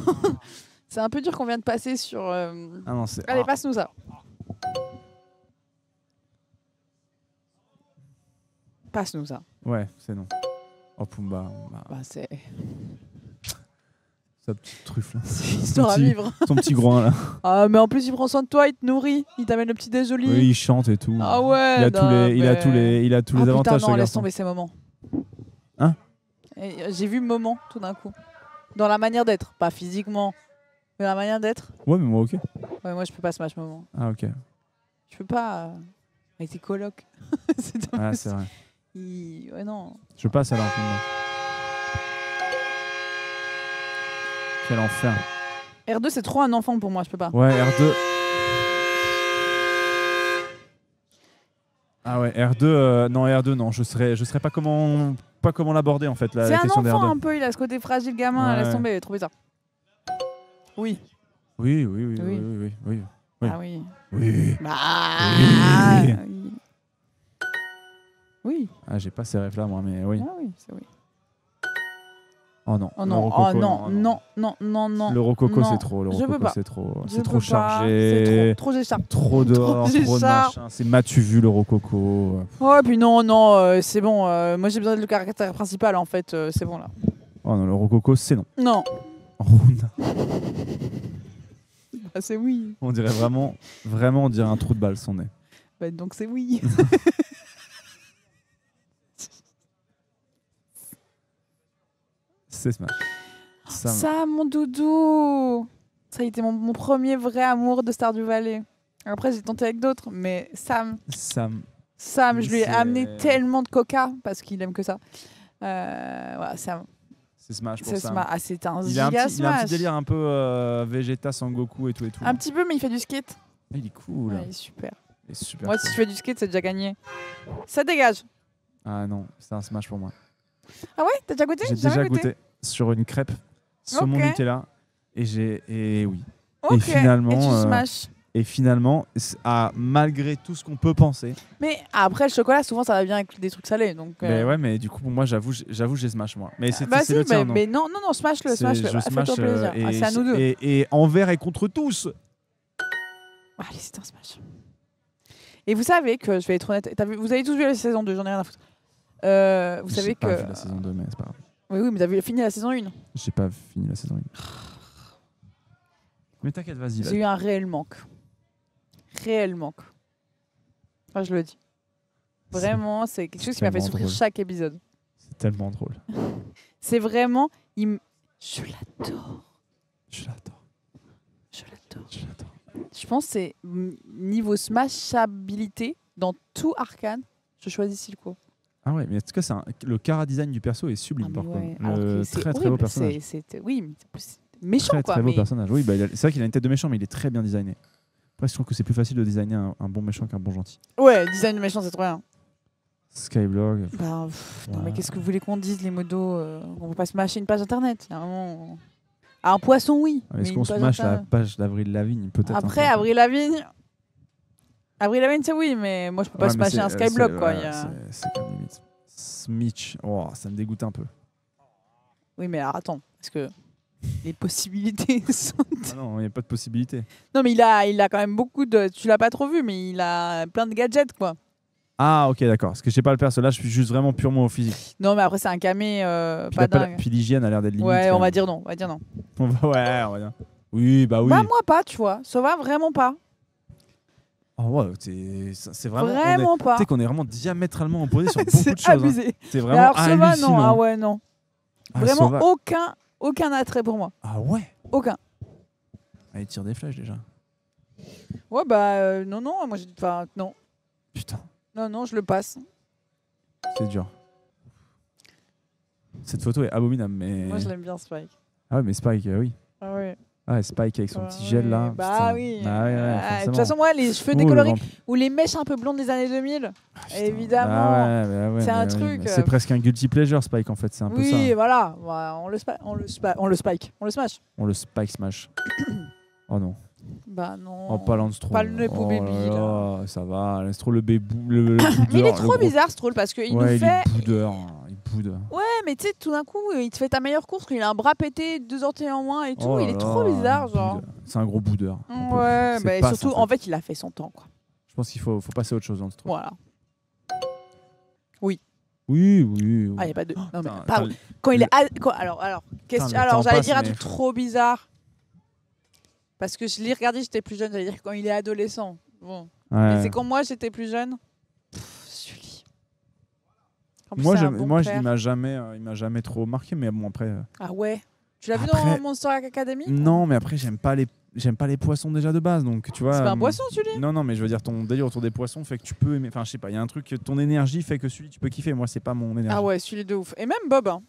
C'est un peu dur qu'on vient de passer sur. Ah non, c'est. Allez, ah. passe-nous ça. Passe-nous ça. Ouais, c'est non. Oh Pumba. Bah, c'est Sa petite truffe là. histoire à petit- vivre. Son petit groin là. Ah, mais en plus, il prend soin de toi, il te nourrit, il t'amène le petit déjoli. Oui, il chante et tout. Ah ouais. Il a tous non, les, il a mais- tous les, il a tous les Ah, avantages. putain, non, ce laisse garçon. tomber ces moments. Hein? J'ai vu moment tout d'un coup. Dans la manière d'être, pas physiquement, mais la manière d'être. Ouais, mais moi ok. Ouais, moi, je peux pas smash moment. Ah ok. Je peux pas. Avec tes colocs. C'est Ah c'est vrai. Ouais, non. Je passe alors Pumba. Quel enfer. R2, c'est trop un enfant pour moi, je peux pas. Ouais, R2. Ah ouais, R2, non, R2, non, je serais pas comment l'aborder en fait, la C'est un question des enfant R2. un peu, il a ce côté fragile gamin, Ouais. laisse tomber, il est trop bizarre. Oui. Oui. Oui. Oui. Ah oui. Oui. Bah. Oui. Oui. Oui. Ah, j'ai pas ces rêves là, moi, mais oui. Ah oui, c'est oui. Oh non. Oh le non, rococo, oh non. Le rococo, Non, c'est trop. Le je peux rococo, pas. c'est trop. Je C'est trop peux pas, chargé. C'est trop Géchard. Trop dehors, Trop trop de Géchard. machin. C'est m'as-tu vu le rococo? Oh, et puis non, c'est bon. Moi, j'ai besoin de le caractère principal, en fait. C'est bon, là. Oh non, le rococo, c'est non. Non. Runa. Bah, c'est oui. On dirait vraiment, on dirait un trou de balle son nez. Bah, donc, c'est oui. C'est Smash. Sam. Ça, mon doudou. Ça a été mon premier vrai amour de Stardew Valley. Après, j'ai tenté avec d'autres, mais Sam, je lui ai C'est- amené tellement de coca parce qu'il aime que ça. Voilà, Sam. C'est Smash pour C'est Sam. Ah, c'est un Il a un giga petit, il a un petit smash. délire un peu Vegeta, Sangoku et tout. Un petit peu, mais il fait du skate. Ah, il est cool. Ouais, il est super. Il est super Moi, cool. si tu fais du skate, c'est déjà gagné. Ça dégage. Ah non, c'est un Smash pour moi. Ah ouais, t'as déjà goûté? J'ai Jamais déjà goûté sur une crêpe saumon Ok. Nutella et oui. Ok. Et finalement, Et tu smash. Et finalement, malgré tout ce qu'on peut penser. Mais après, le chocolat, souvent, ça va bien avec des trucs salés. Donc, Mais ouais, mais du coup, pour moi, j'avoue, j'ai Smash, moi. Mais c'est bah si, le tien, non mais non, smash-le. Je Fais-toi smash, plaisir. Ah, c'est à nous deux. et envers et contre tous. Allez, c'est un smash. Et vous savez que, je vais être honnête, vous avez tous vu la saison 2, j'en ai rien à foutre. Vous savez que... J'ai pas vu la saison 2, mais c'est pas grave. Oui, mais t'as fini la saison 1. J'ai pas fini la saison 1. Mais t'inquiète, vas-y. J'ai eu un réel manque. Réel manque. Enfin, je le dis. Vraiment, c'est quelque chose qui m'a fait souffrir chaque épisode. C'est tellement drôle. C'est vraiment... Je l'adore. Je l'adore. Je l'adore. Je l'adore. Je pense que c'est niveau smashabilité, dans tout Arcane, je choisis Silco. Ah ouais, mais en tout cas, le chara-design du perso est sublime, par ouais. contre. Le très beau personnage. Oui, mais c'est méchant, très, quoi. Très beau personnage. Oui, bah, c'est vrai qu'il a une tête de méchant, mais il est très bien designé. Après, je trouve que c'est plus facile de designer un bon méchant qu'un bon gentil. Ouais, design de méchant, c'est trop bien. Skyblock. Bah, non, mais qu'est-ce que vous voulez qu'on dise, les modos on peut pas smasher une page internet. Un poisson, oui. Est-ce qu'on smash la page d'Avril Lavigne, peut-être? Après, Avril Lavigne, c'est oui, mais moi, je peux pas smasher un Skyblock, quoi. C'est quand même limite. Smitch, oh, ça me dégoûte un peu. Oui, mais alors, attends, parce que les possibilités sont... Ah non, il n'y a pas de possibilité. Non, mais il a quand même beaucoup de... Tu l'as pas trop vu, mais il a plein de gadgets, quoi. Ah, ok, d'accord. Parce que je sais pas le perso. Là, je suis juste vraiment purement au physique. Non, mais après, c'est un camé pas dingue. Puis l'hygiène a l'air d'être limite. Ouais, on va dire non. Ouais, on va dire. Oui, bah oui. Bah, moi pas, tu vois. Ça va vraiment pas. Oh, ouais, c'est vraiment. Vraiment pas. Tu sais qu'on est vraiment diamétralement opposés sur beaucoup de choses. Abusé. Hein. C'est Mais vraiment alors, hallucinant. Sova, non. Ah ouais, non. Ah, Vraiment Sova. aucun attrait pour moi. Ah ouais. Aucun. Ah, il tire des flèches déjà. Ouais, bah non, moi j'ai... Enfin, non. Putain. Non, je le passe. C'est dur. Cette photo est abominable, mais... Moi, je l'aime bien, Spike. Ah ouais, mais Spike, oui. Ah ouais. Ah ouais, Spike avec son petit gel là. Bah putain. oui. Ah ouais, De toute façon, moi, les cheveux Oh, décolorés ou les mèches un peu blondes des années 2000, évidemment. Ah ouais, c'est un truc. C'est presque un guilty pleasure, Spike, en fait. C'est un peu ça. Oui, voilà. On le spike. On le smash. On le Spike smash. Oh non. Bah non. Oh, pas Lance Troll. Pas le Nepo Baby, là. Ça va. Lance Troll, le bébou. Le boudeur, mais il est trop bizarre, ce troll, parce qu'il nous fait... il boude. Ouais, mais tu sais, tout d'un coup, il te fait ta meilleure course, il a un bras pété, 2 orteils en moins et tout. Il est trop bizarre, genre. C'est un gros boudeur. Ouais, bah et surtout, en fait, il a fait son temps, quoi. Je pense qu'il faut passer à autre chose dans ce truc. Voilà. Oui. Oui. Ah, il n'y a pas de... Non, mais Putain, quand il est... Alors, j'allais dire un truc trop bizarre. Parce que je l'ai regardé, j'étais plus jeune, j'allais dire quand il est adolescent. Bon. Ouais. Mais c'est quand moi, j'étais plus jeune. Sully. Moi, il m'a jamais trop marqué, mais bon, après... Ah ouais. Tu l'as vu dans Monster Academy? Non, mais après, j'aime pas les poissons déjà de base, donc tu vois. C'est pas un poisson, Sully? Non, mais je veux dire, ton délire autour des poissons fait que tu peux aimer. Enfin, je sais pas, il y a un truc, ton énergie fait que celui tu peux kiffer. Moi, c'est pas mon énergie. Ah ouais, Sully de ouf. Et même Bob. Hein.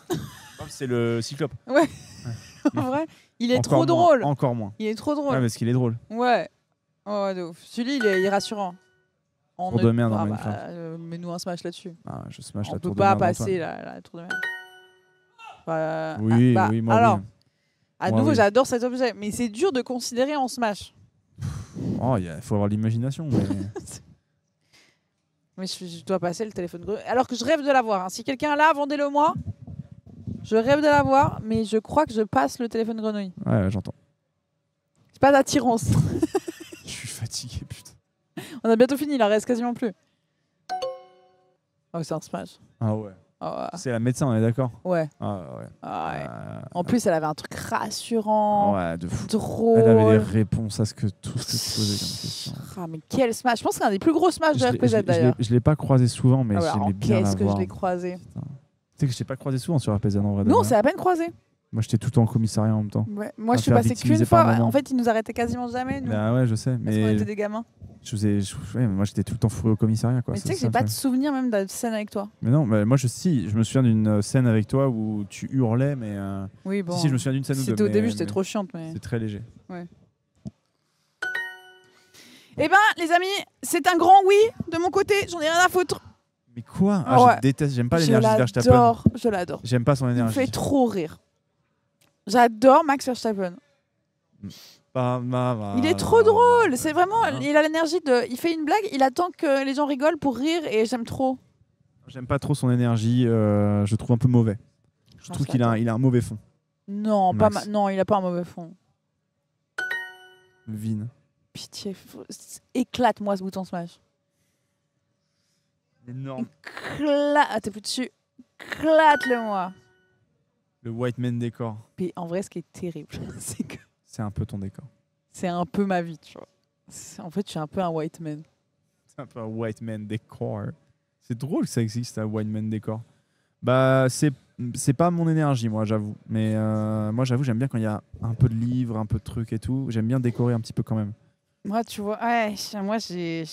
Bob, c'est le cyclope. Ouais. En vrai, il est trop drôle. Encore moins. Il est trop drôle. Ouais, parce qu'il est drôle. Ouais. Oh, ouais, de ouf. Sully, il est rassurant. Tour de merde dans Minecraft. Mets-nous un smash là-dessus. Ah, je smash on la tour peut de merde. pas passer la tour de merde. Oui, moi alors, oui. à nouveau, j'adore cet objet, mais c'est dur de considérer en smash. Oh, il faut avoir l'imagination. Mais... mais je dois passer le téléphone grenouille. Alors que je rêve de l'avoir. Hein. Si quelqu'un l'a, vendez-le moi. Je rêve de l'avoir, mais je crois que je passe le téléphone grenouille. Ouais, j'entends. C'est pas d'attirance. Je suis fatigué, putain. On a bientôt fini, il en reste quasiment plus. Oh, c'est un smash. Ah ouais. Oh, ouais. C'est la médecin, on est d'accord? Ouais. Ah ouais. En plus, elle avait un truc rassurant. Ouais, de fou. Drôle. Elle avait les réponses à tout ce que tu posais comme question. Ah, mais quel smash! Je pense que c'est un des plus gros smash de RPZ d'ailleurs. Je l'ai pas croisé souvent, mais j'aimais bien qu'est-ce que l'avoir. je l'ai croisé? Tu sais que je t'ai pas croisé souvent sur RPZ en vrai. Non, c'est à peine croisé. Moi, j'étais tout le temps en commissariat en même temps. Ouais. Moi, je suis passé qu'une fois. En fait, ils nous arrêtaient quasiment jamais. Nous. Bah ouais, je sais. Parce qu'on était des gamins. Moi, j'étais tout le temps fourré au commissariat. Quoi. Mais tu sais que j'ai pas de souvenir même de scène avec toi. Mais non, moi, je me souviens d'une scène avec toi où tu hurlais, mais. Oui, bon. Si, je me souviens d'une scène où c'était au début, c'était trop chiante. Mais... C'est très léger. Ouais. Eh ben, les amis, c'est un grand oui de mon côté. J'en ai rien à foutre. Mais quoi? Ouais. Je déteste, j'aime pas l'énergie de Verstappen. Je l'adore. J'aime pas son énergie. Il me fait trop rire. J'adore Max Verstappen. Il est trop drôle. C'est vraiment. Il a l'énergie de. Il fait une blague, il attend que les gens rigolent pour rire et j'aime trop. J'aime pas trop son énergie. Je trouve un peu mauvais. Je trouve qu'il a un mauvais fond. Non, non, il a pas un mauvais fond. Vin. Pitié. Éclate-moi ce bouton Smash. Énorme. Ah, t'es plus dessus. Éclate-le-moi. Le White Man décor. Puis en vrai, ce qui est terrible, c'est que C'est un peu ton décor. c'est un peu ma vie, tu vois. En fait, je suis un peu un white man. C'est un peu un White Man décor. C'est drôle que ça existe, un White Man décor. Bah, c'est pas mon énergie, moi, j'avoue. Mais moi, j'avoue, j'aime bien quand il y a un peu de livres, un peu de trucs et tout. J'aime bien décorer un petit peu quand même. Moi, tu vois, ouais, moi, j'ai.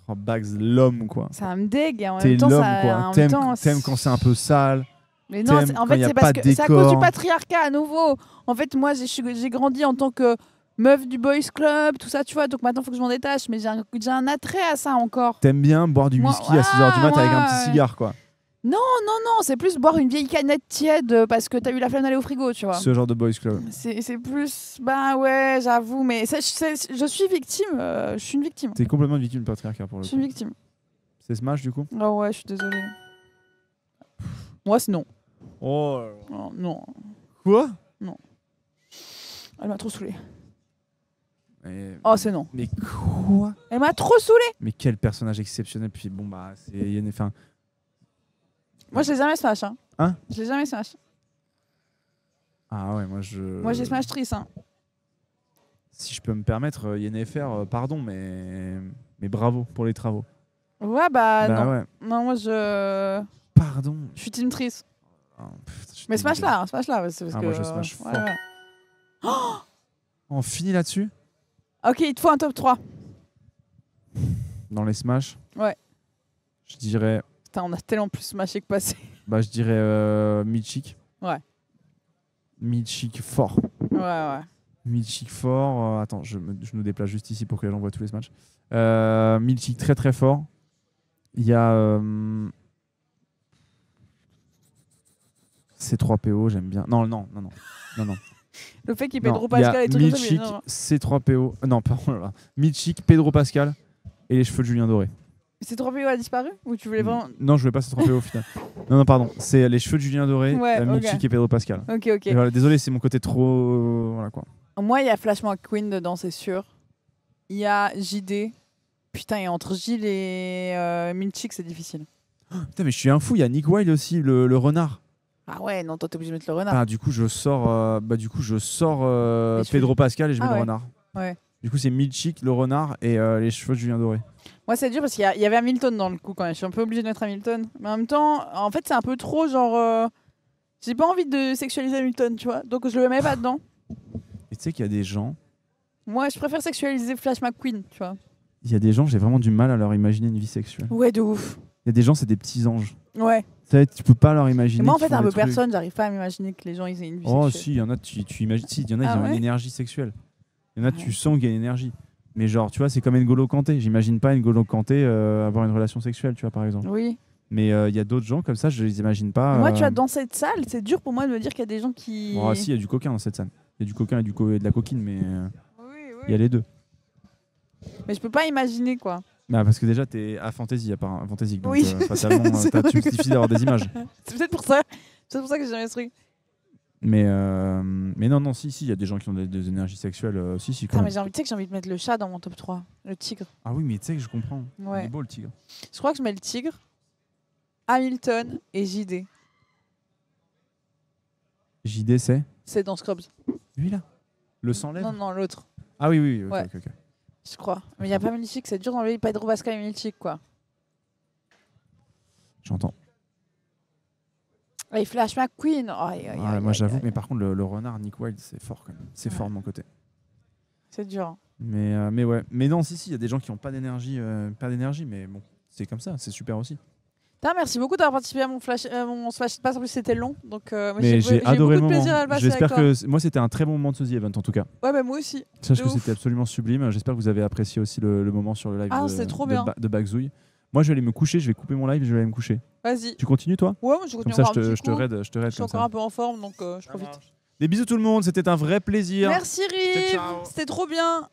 Oh, Bags, l'homme, quoi. Ça me dégue. Et en T'es même temps, l'homme, ça. quoi. En même temps, T'aimes quand c'est un peu sale. Mais non, t'aimes en quand fait, y a c'est pas parce de que c'est à cause du décor. patriarcat à nouveau. En fait, moi, j'ai grandi en tant que meuf du boys club, tout ça, tu vois. Donc maintenant, il faut que je m'en détache. Mais j'ai un attrait à ça encore. T'aimes bien boire du Moi, whisky à 6h du mat avec un petit ouais. cigare, quoi. Non, c'est plus boire une vieille canette tiède parce que t'as eu la flemme d'aller au frigo, tu vois. Ce genre de boys club. C'est plus. Bah ouais, j'avoue. Mais je suis victime. Je suis une victime. T'es complètement une victime du patriarcat pour le Je suis coup. une victime. C'est Smash, du coup? Oh ouais, je suis désolée. Moi, c'est non. Oh. Oh, non. Quoi? Elle m'a trop saoulée. Mais... Oh, c'est non. Mais quoi? Elle m'a trop saoulée. Mais quel personnage exceptionnel. Puis bon, bah, c'est Yennefer. Moi, je l'ai jamais smash. Hein? Je l'ai jamais smash. Ah ouais, moi Moi, j'ai smash Triss. Si je peux me permettre, Yennefer, pardon, mais bravo pour les travaux. Ouais, bah, non. Ouais. Non, moi, je Pardon. suis team Triss. Oh, putain, je Mais suis smash désolé. là, smash là. C'est parce Ah, que, moi, je smash fort. ouais. On finit là-dessus? Ok, il te faut un top 3. Dans les Smash? Ouais. Je dirais... Putain, on a tellement plus smashé que passé. Bah, je dirais Milchik. Ouais. Milchik fort. Ouais. Milchik fort. Attends, je me déplace juste ici pour que les gens voient tous les Smash. Milchik très très fort. Il y a C3PO, j'aime bien. Non. Le fait qu'il Non, Pedro il y a Pascal et tout comme ça, mais Milchik, non. C3PO. Non, pardon. Là. Milchik, Pedro Pascal et les cheveux de Julien Doré. C'est 3PO a disparu ou tu voulais vraiment. Non, je voulais pas C3PO au final. Non, pardon. C'est les cheveux de Julien Doré, Ouais, Milchik ok. et Pedro Pascal. Ok. Et voilà, désolé, c'est mon côté trop. Voilà quoi. Moi, il y a Flash McQueen dedans, c'est sûr. Il y a JD. Putain, et entre Gilles et Milchik, c'est difficile. Putain, mais je suis un fou. Il y a Nick Wilde aussi, le renard. Ah ouais, non, toi, t'es obligé de mettre le renard. Ah, du coup, je sors. Les cheveux. Pedro Pascal et je mets Ah le ouais. renard. Ouais. Du coup, c'est Milchik, le renard et les cheveux de Julien Doré. Moi, c'est dur parce qu'il y avait Hamilton dans le coup quand même. Je suis un peu obligée de mettre Hamilton. Mais en même temps, en fait, c'est un peu trop genre. J'ai pas envie de sexualiser Hamilton, tu vois. Donc, je le mets pas dedans. Et tu sais qu'il y a des gens. Moi, je préfère sexualiser Flash McQueen, tu vois. Il y a des gens, j'ai vraiment du mal à leur imaginer une vie sexuelle. Ouais, de ouf. Il y a des gens, c'est des petits anges. Ouais. Tu peux pas leur imaginer. Et moi, en qu'ils fait, font un des peu trucs. personne, j'arrive pas à m'imaginer que les gens ils aient une vie Oh, sexuelle. si, il y en a, tu imagines. Si, il y en a, Ah ils ont une ouais énergie sexuelle. Il y en a, Ouais. tu sens qu'il y a une énergie. Mais genre, tu vois, c'est comme N'Golo Kanté. J'imagine pas N'Golo Kanté avoir une relation sexuelle, tu vois, par exemple. Oui. Mais il y a d'autres gens comme ça, je les imagine pas. Moi, tu vois, dans cette salle, c'est dur pour moi de me dire qu'il y a des gens qui. Oh, si, il y a du coquin dans cette scène. Il y a du coquin et et de la coquine, mais Oui. il y a les deux. Mais je peux pas imaginer, quoi. Bah, parce que déjà, t'es à fantasy, à part fantasy. Donc, Oui. fatalement, C'est tu me suffit d'avoir des images. C'est peut-être pour ça. C'est pour ça que j'ai jamais ce truc. Mais non, si, il y a des gens qui ont des énergies sexuelles. Si, quand Putain, même. mais tu sais que j'ai envie de mettre le chat dans mon top 3. Le tigre. Ah oui, mais tu sais que je comprends. Ouais. Il est beau le tigre. Je crois que je mets le tigre, Hamilton et JD. JD, c'est C'est dans Scrubs. lui là. Le sang lève. Non, l'autre. Ah oui, ok, Ouais. ok. Je crois. Mais il n'y a pas Milchik, c'est dur d'enlever Pedro Pascal et Milchik, quoi. J'entends. Et Flash McQueen. Moi j'avoue, mais par contre le renard Nick Wilde, c'est fort quand même. C'est fort de mon côté. C'est dur. Hein. Mais ouais. Mais non, si, il y a des gens qui ont pas d'énergie, mais bon, c'est comme ça, c'est super aussi. Putain, merci beaucoup d'avoir participé à mon Flash Pass. En plus, c'était long. Donc, Mais j'ai adoré le beaucoup de moment. plaisir à le passer J'espère avec que moi c'était un très bon moment de ce The Event en tout cas. toi. Ouais, bah moi aussi. Sache De que ouf. c'était absolument sublime. J'espère que vous avez apprécié aussi le moment sur le live Ah, c'était trop bien. de Bagzouille. Moi je vais aller me coucher, je vais couper mon live et je vais aller me coucher. Vas-y. Tu continues toi? Ouais, moi je Comme continue ça encore je un petit te coup. raid Je suis comme encore ça. un peu en forme, donc je profite. Des bisous tout le monde, c'était un vrai plaisir. Merci Rive, Ciao, ciao. c'était trop bien.